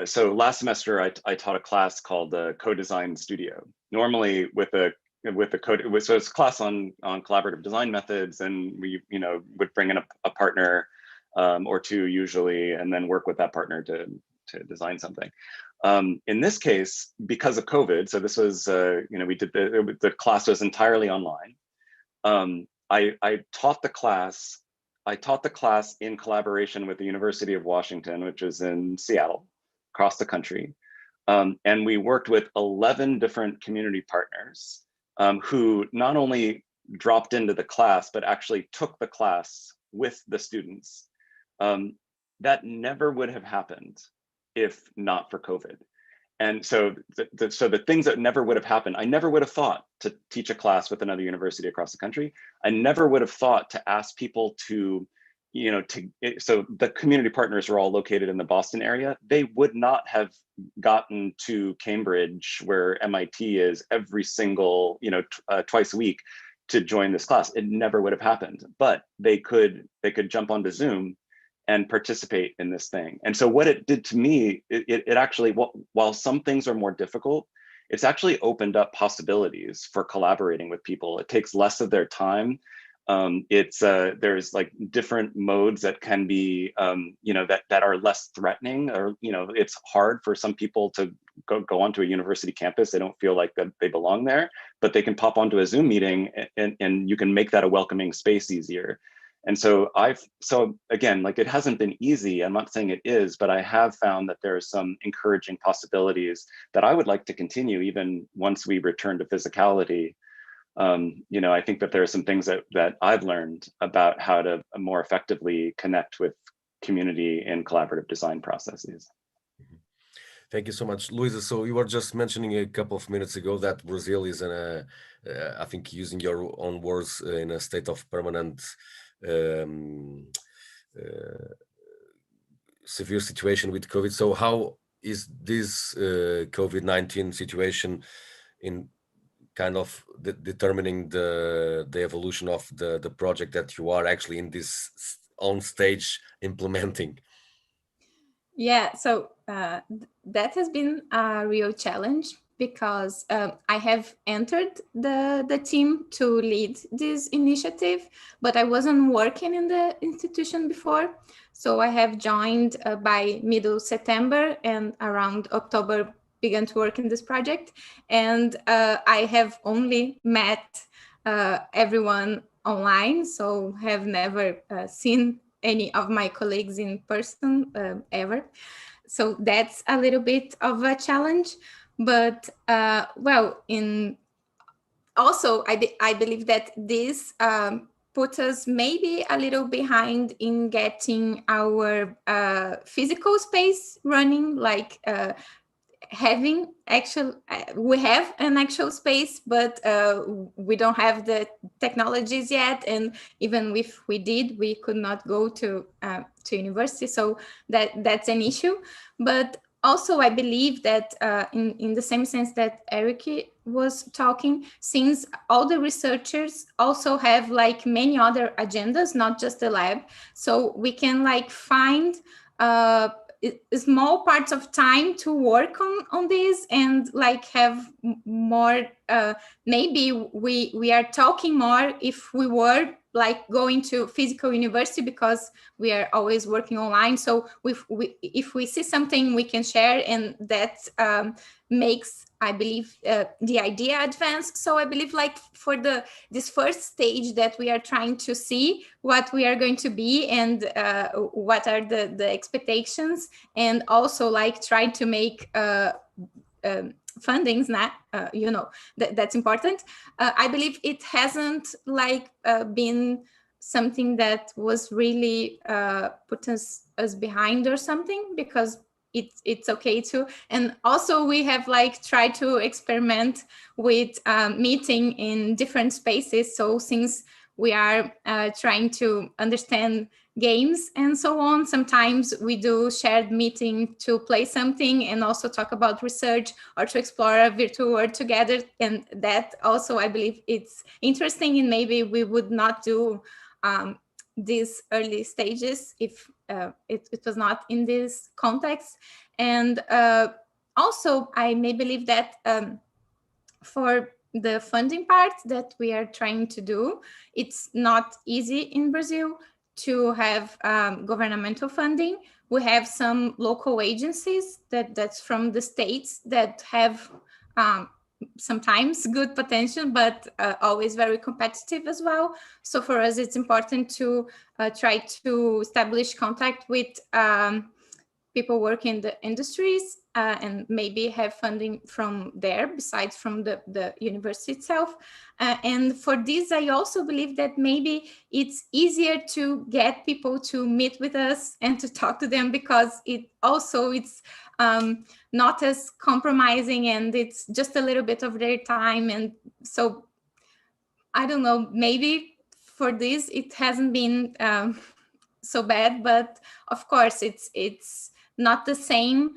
D: So last semester, I taught a class called the Co-Design Studio. Normally with the code, so it's a class on collaborative design methods, and we would bring in a partner or two usually, and then work with that partner to design something. In this case, because of COVID, so this was we did the class was entirely online. I taught the class. I taught the class in collaboration with the University of Washington, which is in Seattle, across the country. And we worked with 11 different community partners who not only dropped into the class, but actually took the class with the students. That never would have happened if not for COVID. And so the things that never would have happened, I never would have thought to teach a class with another university across the country. I never would have thought to ask people to, so the community partners are all located in the Boston area. They would not have gotten to Cambridge, where MIT is, every single, twice a week to join this class. It never would have happened, but they could jump onto Zoom and participate in this thing. And so what it did to me, it actually, while some things are more difficult, it's actually opened up possibilities for collaborating with people. It takes less of their time. There's like different modes that can be, that are less threatening, or, it's hard for some people to go onto a university campus. They don't feel like that they belong there, but they can pop onto a Zoom meeting and you can make that a welcoming space easier. And so again, like, it hasn't been easy. I'm not saying it is, but I have found that there are some encouraging possibilities that I would like to continue even once we return to physicality. You know, I think that there are some things that I've learned about how to more effectively connect with community in collaborative design processes.
A: Thank you so much, Luiza. So you were just mentioning a couple of minutes ago that Brazil is in a, I think using your own words, in a state of permanent severe situation with COVID. So how is this COVID-19 situation in kind of determining the evolution of the project that you are actually in this on stage implementing?
E: Yeah, so that has been a real challenge, because I have entered the team to lead this initiative, but I wasn't working in the institution before. So I have joined by middle September, and around October began to work in this project. And I have only met everyone online, so have never seen any of my colleagues in person ever. So that's a little bit of a challenge. But well, also I believe that this put us maybe a little behind in getting our physical space running, like having we have an actual space, but we don't have the technologies yet, and even if we did, we could not go to university, so that's an issue. But also I believe that in the same sense that Eric was talking, since all the researchers also have like many other agendas, not just the lab, so we can like find small parts of time to work on this, and like have more maybe we are talking more if we were like going to physical university, because we are always working online. So if we see something we can share, and that makes, I believe, the idea advance. So I believe like for this first stage that we are trying to see what we are going to be, and what are the expectations, and also like try to make fundings, not you know, that's important. I believe it hasn't like been something that was really put us behind or something, because it's okay too. And also we have like tried to experiment with meeting in different spaces. So since we are trying to understand games and so on, sometimes we do shared meeting to play something and also talk about research, or to explore a virtual world together. And that also, I believe it's interesting, and maybe we would not do these early stages if it was not in this context. And also I may believe that for the funding part that we are trying to do, it's not easy in Brazil to have governmental funding. We have some local agencies that's from the states that have sometimes good potential, but always very competitive as well. So for us, it's important to try to establish contact with people working in the industries, and maybe have funding from there besides from the university itself. And for this, I also believe that maybe it's easier to get people to meet with us and to talk to them, because it's not as compromising, and it's just a little bit of their time. And so I don't know, maybe for this it hasn't been so bad, but of course it's not the same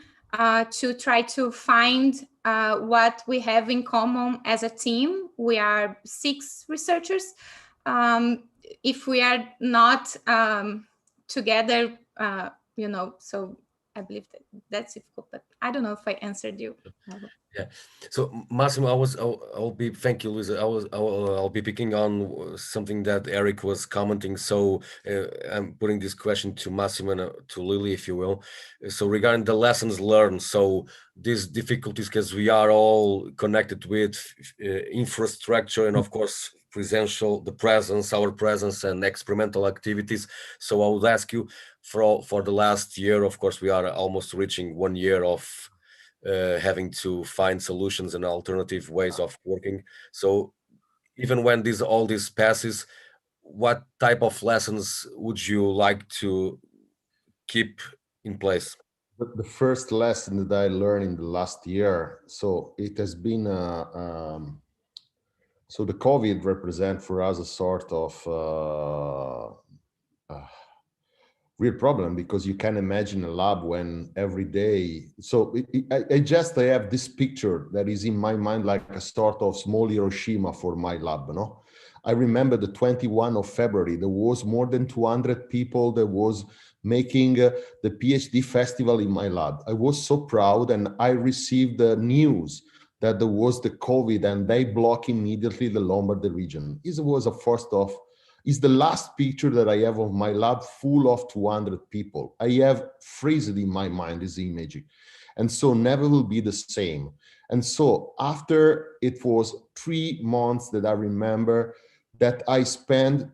E: to try to find what we have in common as a team. We are 6 researchers. If we are not together, you know, so I believe that's difficult, but I don't know if I answered you.
A: Yeah. So Massimo, I'll be, thank you, Luiza. I'll be picking on something that Eric was commenting. So I'm putting this question to Massimo and to Lily, if you will. So regarding the lessons learned, so these difficulties, because we are all connected with infrastructure and of course our presence and experimental activities. So I would ask you for the last year, of course, we are almost reaching 1 year of having to find solutions and alternative ways of working. So even when all this passes, what type of lessons would you like to keep in place?
C: The first lesson that I learned in the last year, so it has been, so the COVID represent for us a sort of real problem, because you can imagine a lab when every day, so I have this picture that is in my mind like a sort of small Hiroshima for my lab, no? I remember the 21 of February, there was more than 200 people that was making the PhD festival in my lab. I was so proud, and I received the news that there was the COVID and they blocked immediately the Lombardy region. It was a first of, is the last picture that I have of my lab full of 200 people. I have freezed in my mind this image. And so never will be the same. And so after, it was 3 months that I remember that I spent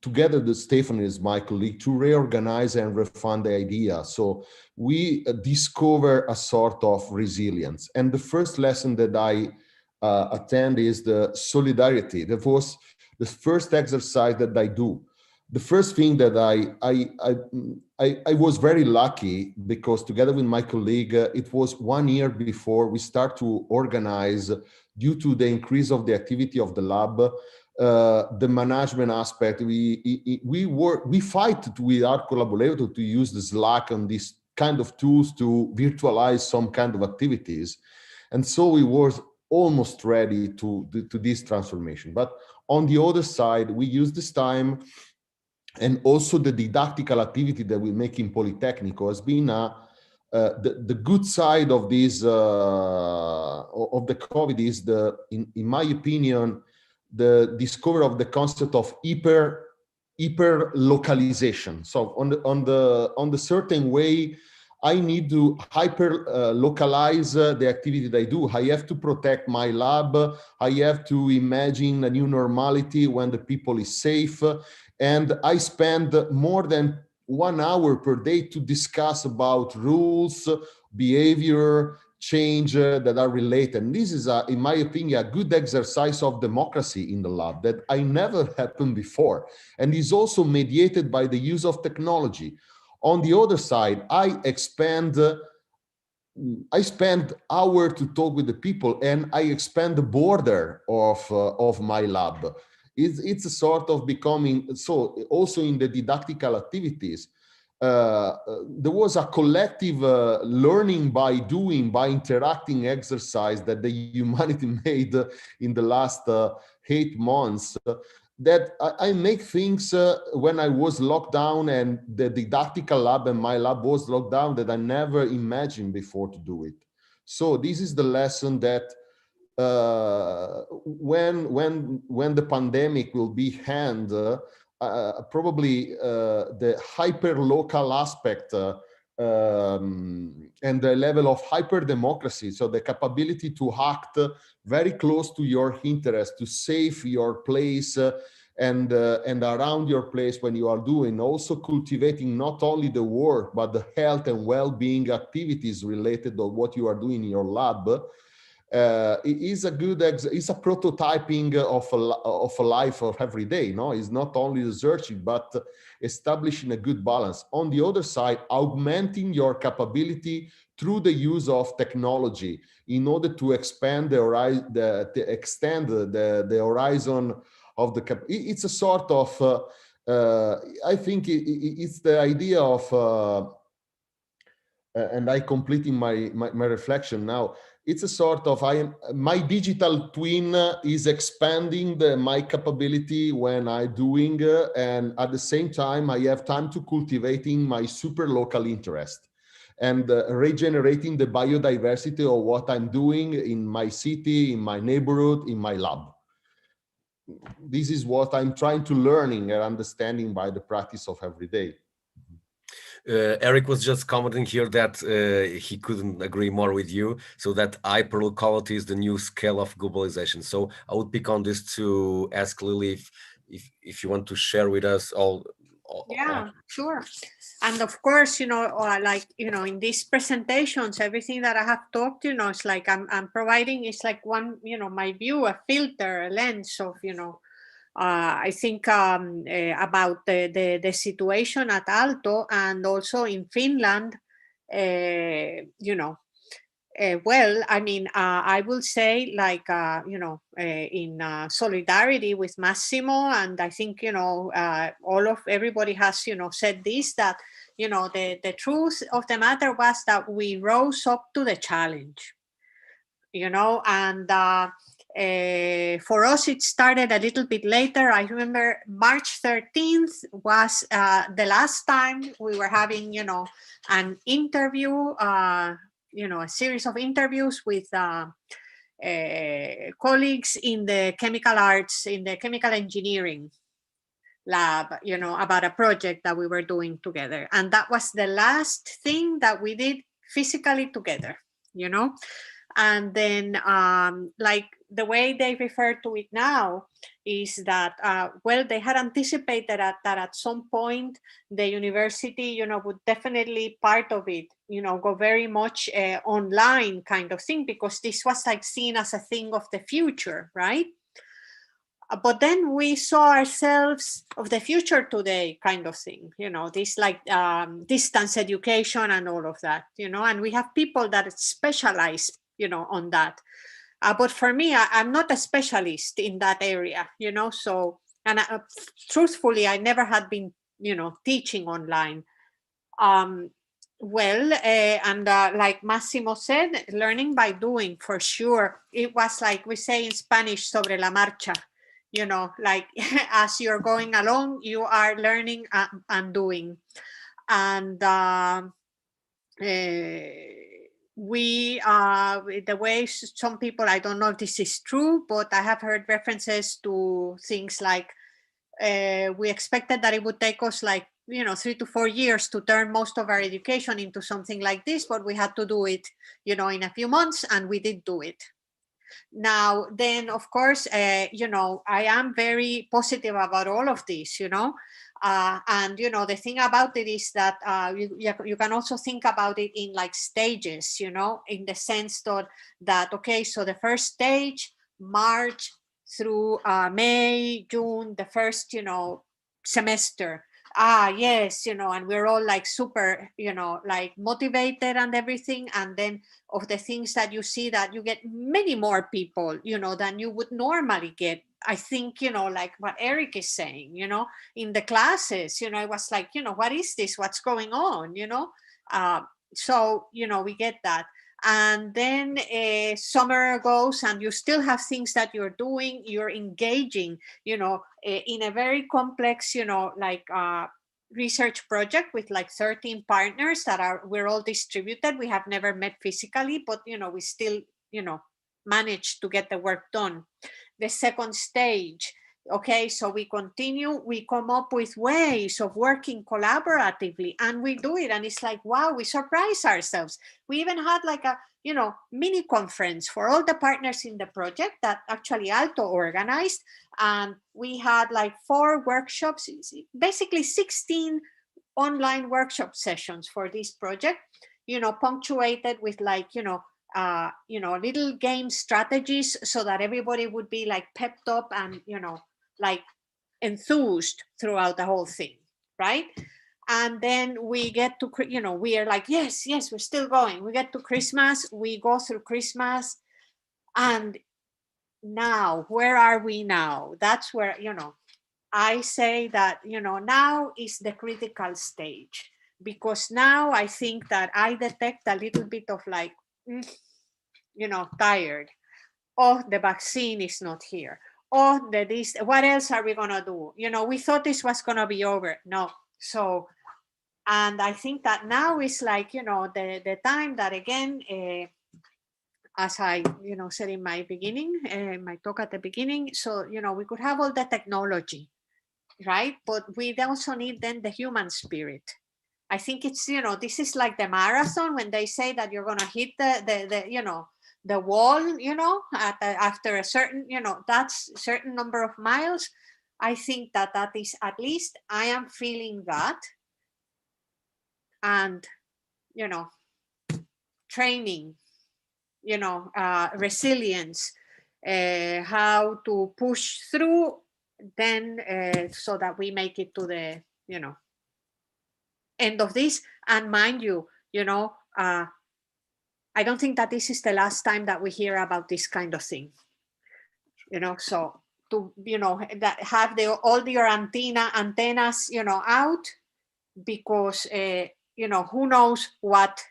C: together with Stefan is my colleague, to reorganize and refine the idea. So we discover a sort of resilience. And the first lesson that I attend is the solidarity. That was the first exercise that I do. The first thing that I was very lucky, because together with my colleague, it was 1 year before we start to organize, due to the increase of the activity of the lab, the management aspect. We fight with our collaborator to use the Slack and these kind of tools to virtualize some kind of activities. And so we were almost ready to this transformation. But on the other side, we use this time, and also the didactical activity that we make in Politecnico has been the good side of this of the COVID is in my opinion, the discovery of the concept of hyper localization. So on the certain way, I need to hyper localize the activity that I do. I have to protect my lab. I have to imagine a new normality when the people is safe. And I spend more than 1 hour per day to discuss about rules, behavior, change that are related. And this is, in my opinion, a good exercise of democracy in the lab that I never happened before. And is also mediated by the use of technology. On the other side, I spend hour to talk with the people, and I expand the border of my lab. It's a sort of becoming, so also in the didactical activities, there was a collective learning by doing, by interacting exercise that the humanity made in the last 8 months. That I make things when I was locked down and the didactical lab and my lab was locked down that I never imagined before to do it. So this is the lesson that when the pandemic will be end, probably the hyper local aspect and the level of hyper democracy, so the capability to act very close to your interest, to save your place and around your place when you are doing, also cultivating not only the work but the health and well-being activities related to what you are doing in your lab. Is a good it's a prototyping of a life of every day. No, it's not only researching but establishing a good balance. On the other side, augmenting your capability through the use of technology in order to expand the horizon, extend the horizon of the it's a sort of I think it's the idea of and I completing my reflection now. It's a sort of, my digital twin is expanding my capability when I'm doing, and at the same time, I have time to cultivating my super local interest. and regenerating the biodiversity of what I'm doing in my city, in my neighborhood, in my lab. This is what I'm trying to learning and understanding by the practice of every day.
A: Eric was just commenting here that he couldn't agree more with you, so that hyperlocality is the new scale of globalization. So I would pick on this to ask Lily if you want to share with us all.
B: Yeah, sure. And of course, like, in these presentations, everything that I have talked, it's like I'm providing, it's like one, my view, a filter, a lens of, I think about the situation at Aalto and also in Finland, well, I mean, I will say, like, in solidarity with Massimo, and I think, everybody has, said this, that, the truth of the matter was that we rose up to the challenge, and for us, it started a little bit later. I remember March 13th was the last time we were having, an interview, a series of interviews with colleagues in the chemical arts, in the chemical engineering lab, about a project that we were doing together. And that was the last thing that we did physically together, And then, like, the way they refer to it now is that, well, they had anticipated that at some point the university, would definitely part of it, go very much online kind of thing, because this was like seen as a thing of the future, right? But then we saw ourselves of the future today kind of thing, this like distance education and all of that, and we have people that specialize, on that. But for me, I'm not a specialist in that area, so, and truthfully, I never had been, teaching online. Well, and like Massimo said, learning by doing, for sure. It was like we say in Spanish, sobre la marcha, like as you're going along, you are learning and doing. And we the way some people, I don't know if this is true, but I have heard references to things like we expected that it would take us like 3 to 4 years to turn most of our education into something like this, but we had to do it in a few months, and we did do it. Now then, of course, I am very positive about all of this, and the thing about it is that you can also think about it in like stages, in the sense that okay, so the first stage, March through May, June, the first semester, yes, and we're all like super like motivated and everything, and then of the things that you see, that you get many more people than you would normally get. I think, like what Eric is saying, in the classes, it was like, what is this? What's going on? So, we get that. And then summer goes, and you still have things that you're doing, you're engaging, in a very complex, like research project with like 13 partners that we're all distributed. We have never met physically, but, we still, managed to get the work done. The second stage, okay, so we continue, we come up with ways of working collaboratively, and we do it, and it's like, wow, we surprise ourselves. We even had like a mini conference for all the partners in the project that actually Aalto organized, and we had like 4 workshops, basically 16 online workshop sessions for this project, punctuated with like little game strategies, so that everybody would be like pepped up and like enthused throughout the whole thing, right? And then we get to we are like, yes, we're still going. We get to Christmas, we go through Christmas, and now where are we now? That's where I say that now is the critical stage, because now I think that I detect a little bit of like tired. Oh, the vaccine is not here. Oh, what else are we gonna do? We thought this was gonna be over. No. So And I think that now is like, the time that, again, as I, said in my beginning, my talk at the beginning, so, we could have all the technology, right? But we also need then the human spirit. I think it's, this is like the marathon when they say that you're going to hit the wall, after a certain, that's certain number of miles. I think that is, at least I am feeling that. And, training, resilience, how to push through then, so that we make it to the, end of this. And mind you, I don't think that this is the last time that we hear about this kind of thing, so to, that have all your antennas, out, because, who knows what,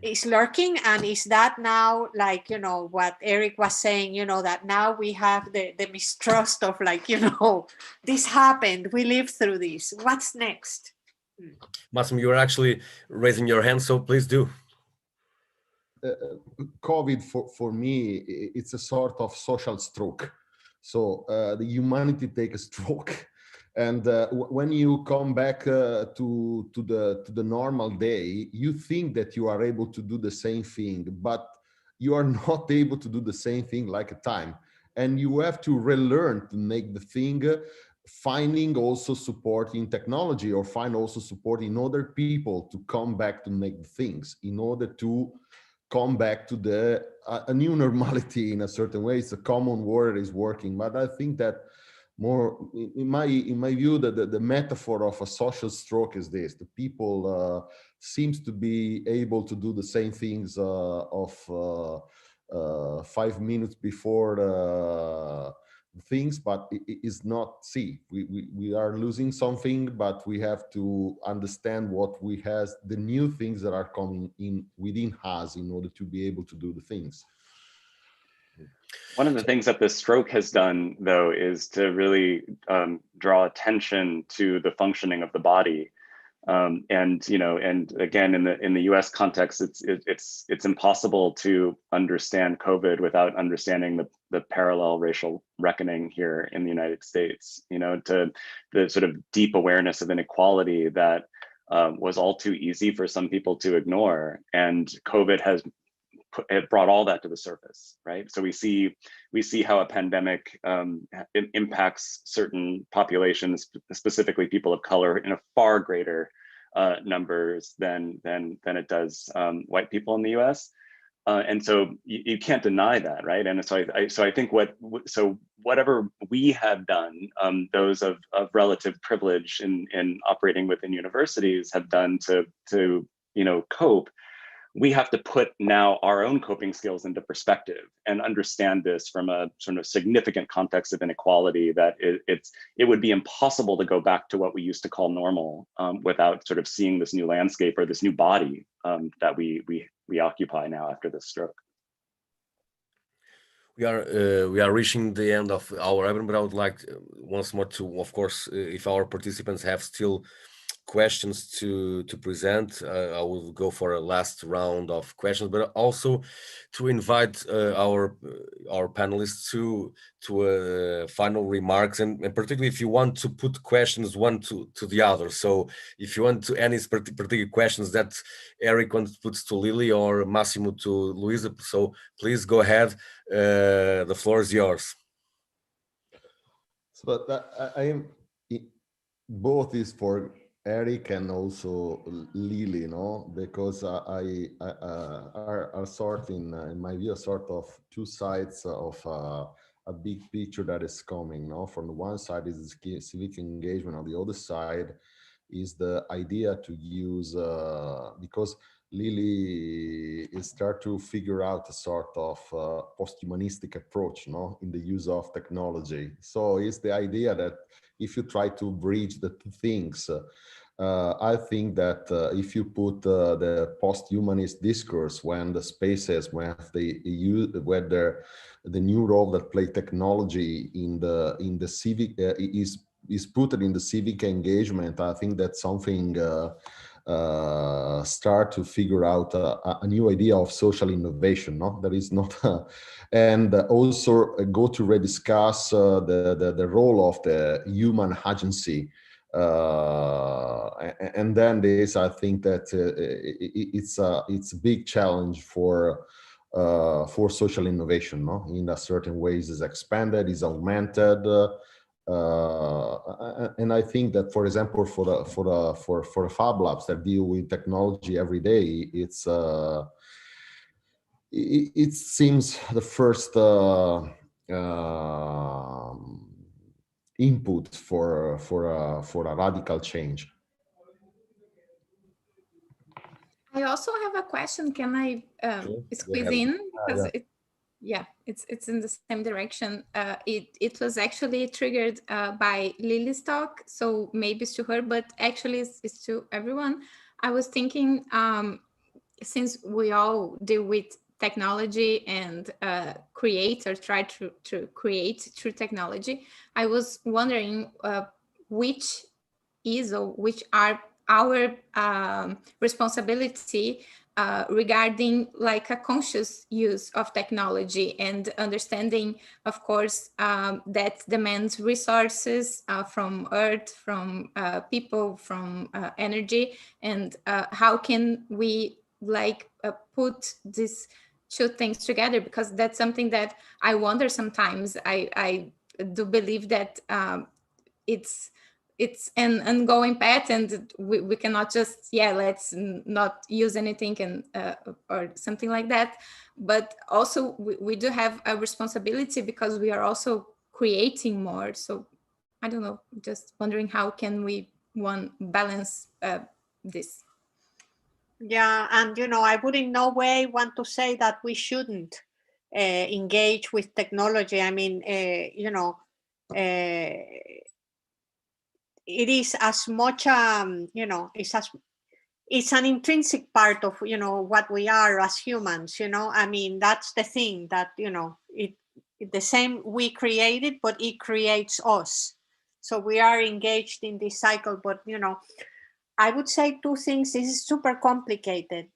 B: is lurking. And is that now, like, what Eric was saying, that now we have the mistrust of, like, this happened, we lived through this, what's next?
A: Massimo, you're actually raising your hand, so please do.
C: COVID for me, it's a sort of social stroke. So the humanity take a stroke. And when you come back to the normal day, you think that you are able to do the same thing, but you are not able to do the same thing like a time. And you have to relearn to make the thing, finding also support in technology, or find also support in other people to come back to make the things, in order to come back to a new normality in a certain way. It's a common word is working, but I think that more in my view, that the metaphor of a social stroke is this: the people seems to be able to do the same things of 5 minutes before the things, but it is not. We are losing something, but we have to understand what we has, the new things that are coming in within us, in order to be able to do the things.
D: One of the things that this stroke has done, though, is to really draw attention to the functioning of the body. And again, in the U.S. context, it's impossible to understand COVID without understanding the parallel racial reckoning here in the United States. To the sort of deep awareness of inequality that was all too easy for some people to ignore, and COVID has it brought all that to the surface, right? So we see how a pandemic impacts certain populations, specifically people of color, in a far greater numbers than it does white people in the U.S. And so you can't deny that, right? And so I think whatever we have done, those of relative privilege in operating within universities have done to cope. We have to put now our own coping skills into perspective and understand this from a sort of significant context of inequality, that it would be impossible to go back to what we used to call normal without sort of seeing this new landscape, or this new body that we occupy now after this stroke.
A: We are reaching the end of our webinar, but I would like once more to, of course, if our participants have still questions to present, I will go for a last round of questions, but also to invite our panelists to final remarks, and particularly if you want to put questions one to the other. So if you want to any particular questions that Eric wants to put to Lily or Massimo to Luiza, so please go ahead. The floor is yours.
C: So I am both is for Eric and also Lily, because I are sort in my view, sort of two sides of a big picture that is coming. From the one side is the civic engagement, on the other side is the idea to use because Lily is start to figure out a sort of post-humanistic approach, in the use of technology. So it's the idea that if you try to bridge the two things, I think that if you put the post-humanist discourse, when the spaces, when they use, whether the new role that play technology in the civic is is put in the civic engagement, I think that's something start to figure out a new idea of social innovation. No, there is not, and also go to rediscuss the role of the human agency. And then this, I think that it's a big challenge for social innovation. No, in a certain ways, is expanded, is augmented. And I think that, for example, for the Fab Labs that deal with technology every day, it seems the first input for a radical change.
E: I also have a question. Can I squeeze in? Because it's in the same direction. It was actually triggered by Lily's talk, so maybe it's to her, but actually it's to everyone. I was thinking, since we all deal with technology and create or try to create through technology, I was wondering which are our responsibility regarding like a conscious use of technology, and understanding, of course, that demands resources from earth, from people, from energy, and how can we like put these two things together, because that's something that I wonder sometimes. I do believe that it's an ongoing path, and we cannot just let's not use anything and or something like that. But also we do have a responsibility because we are also creating more. So I don't know, just wondering how can we balance this.
B: Yeah, and I would in no way want to say that we shouldn't engage with technology. I mean, it is as much, it's an intrinsic part of, what we are as humans, I mean, that's the thing that, it the same, we create it, but it creates us. So we are engaged in this cycle, but, I would say two things. This is super complicated,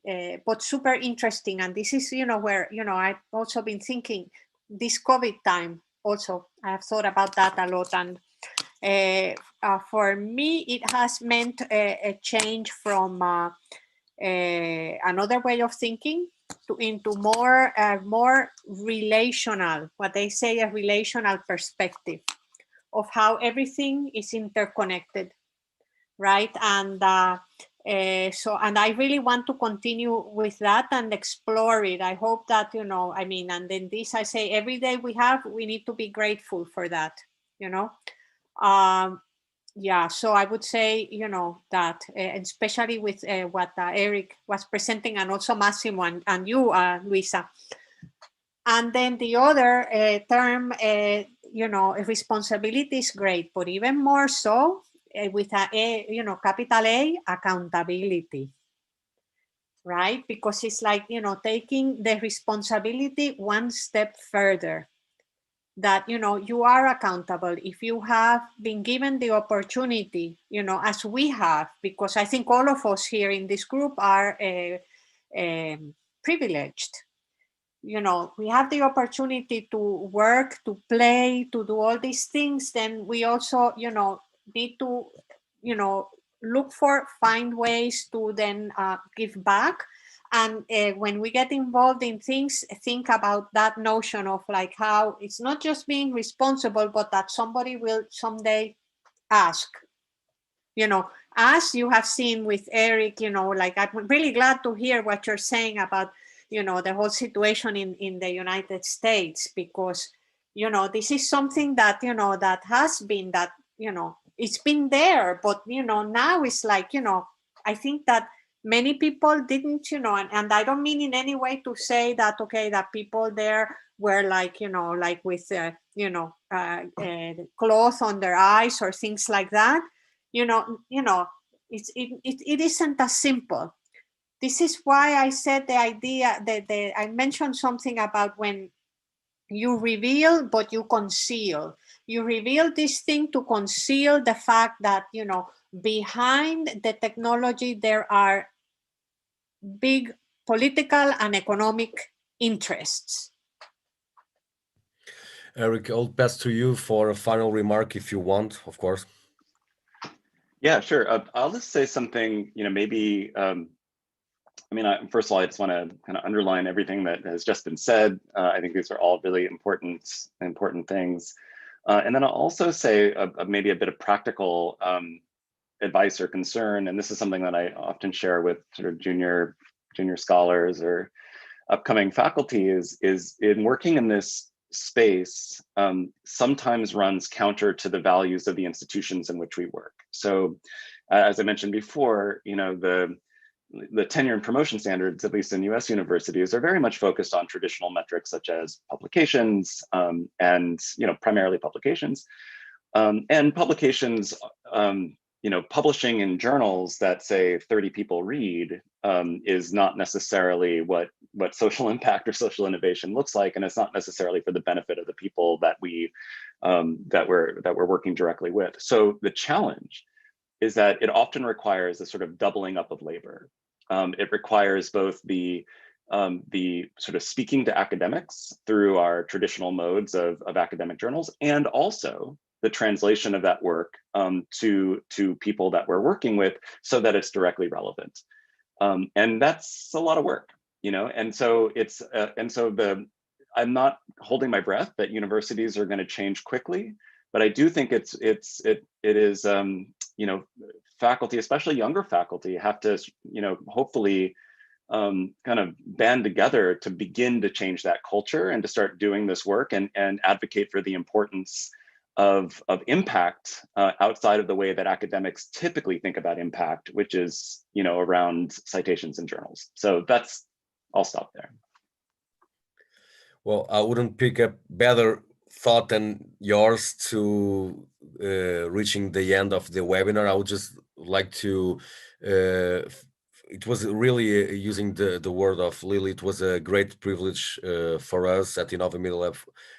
B: but super interesting. And this is, where, I've also been thinking this COVID time also, I have thought about that a lot. And for me, it has meant a change from another way of thinking into more relational, what they say, a relational perspective of how everything is interconnected, right? And and I really want to continue with that and explore it. I hope that, I mean, and then this, I say, every day we need to be grateful for that, yeah, so I would say, that, especially with what Eric was presenting, and also Massimo and you, Luiza. And then the other term, responsibility is great, but even more so with capital A, accountability, right? Because it's like, taking the responsibility one step further. That, you are accountable if you have been given the opportunity, as we have, because I think all of us here in this group are privileged. We have the opportunity to work, to play, to do all these things. Then we also, need to, find ways to then give back. And when we get involved in things, think about that notion of like how it's not just being responsible, but that somebody will someday ask, as you have seen with Eric, like I'm really glad to hear what you're saying about, the whole situation in the United States, because, this is something that, that has been that, it's been there, but, now it's like, I think that many people didn't, and I don't mean in any way to say that, okay, that people there were like, like with, cloth on their eyes or things like that, it isn't as simple. This is why I said the idea that I mentioned something about when You reveal, but you conceal. You reveal this thing to conceal the fact that, you know, behind the technology, there are big political and economic interests.
A: Eric, I'll pass to you for a final remark if you want, of course.
D: Yeah, sure. I'll just say something, you know, maybe, I mean, first of all, I just want to kind of underline everything that has just been said. I think these are all really important things. And then I'll also say maybe a bit of practical advice or concern. And this is something that I often share with sort of junior scholars or upcoming faculty is in working in this space sometimes runs counter to the values of the institutions in which we work. So as I mentioned before, you know, the tenure and promotion standards, at least in US universities, are very much focused on traditional metrics such as publications and, you know, primarily publications. And publications, you know, publishing in journals that say 30 people read is not necessarily what social impact or social innovation looks like, and it's not necessarily for the benefit of the people that we're working directly with. So the challenge is that it often requires a sort of doubling up of labor. It requires both the sort of speaking to academics through our traditional modes of academic journals, and also the translation of that work to people that we're working with so that it's directly relevant. And that's a lot of work, you know, and so it's, I'm not holding my breath that universities are going to change quickly, but I do think it is, you know, faculty, especially younger faculty, have to, you know, hopefully kind of band together to begin to change that culture and to start doing this work and advocate for the importance of impact outside of the way that academics typically think about impact, which is, you know, around citations in journals. So that's, I'll stop there.
A: Well, I wouldn't pick a better thought than yours to reaching the end of the webinar. I would just like to, it was really using the word of Lily, it was a great privilege for us at Innova Middle Lab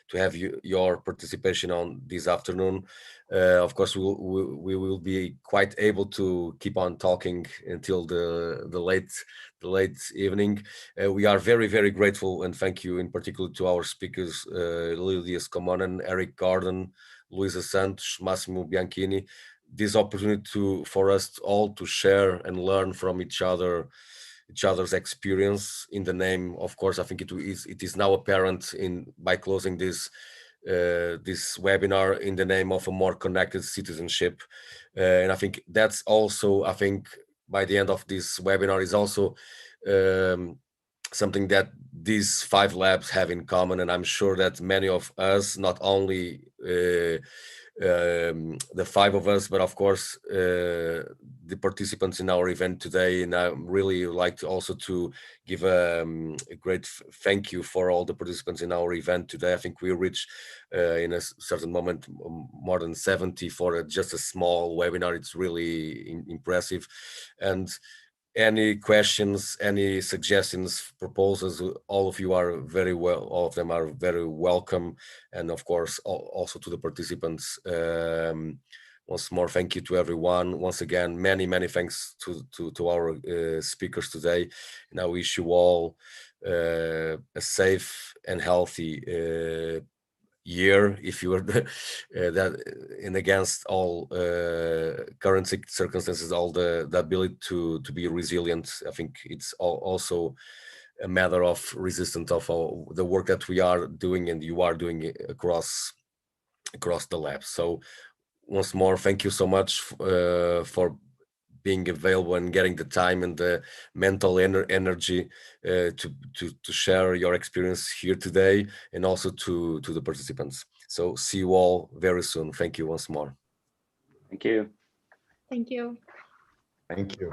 A: to have your participation on this afternoon. Of course, we will be quite able to keep on talking until the late evening. We are very, very grateful, and thank you in particular to our speakers, Diaz-Kommonen, Eric Garden, Luiza Santos, Massimo Bianchini. This opportunity for us all to share and learn from each other's experience in the name, of course, I think it is now apparent by closing this webinar in the name of a more connected citizenship. And I think that's also, I think by the end of this webinar is also something that these 5 labs have in common. And I'm sure that many of us, not only the 5 of us, but of course the participants in our event today, and I really like to also to give a great thank you for all the participants in our event today. I think we reached in a certain moment more than 70 for just a small webinar. It's really impressive. And any questions, any suggestions, proposals, all of you are all of them are very welcome. And of course, also to the participants, once more, thank you to everyone. Once again, many thanks to our speakers today. And I wish you all a safe and healthy year, if you are that, and against all current circumstances, all the ability to be resilient. I think it's also a matter of resistance of all the work that we are doing and you are doing across the lab. So once more, thank you so much for being available and getting the time and the mental energy to share your experience here today, and also to the participants. So see you all very soon. Thank you once more.
D: Thank you.
E: Thank you.
C: Thank you.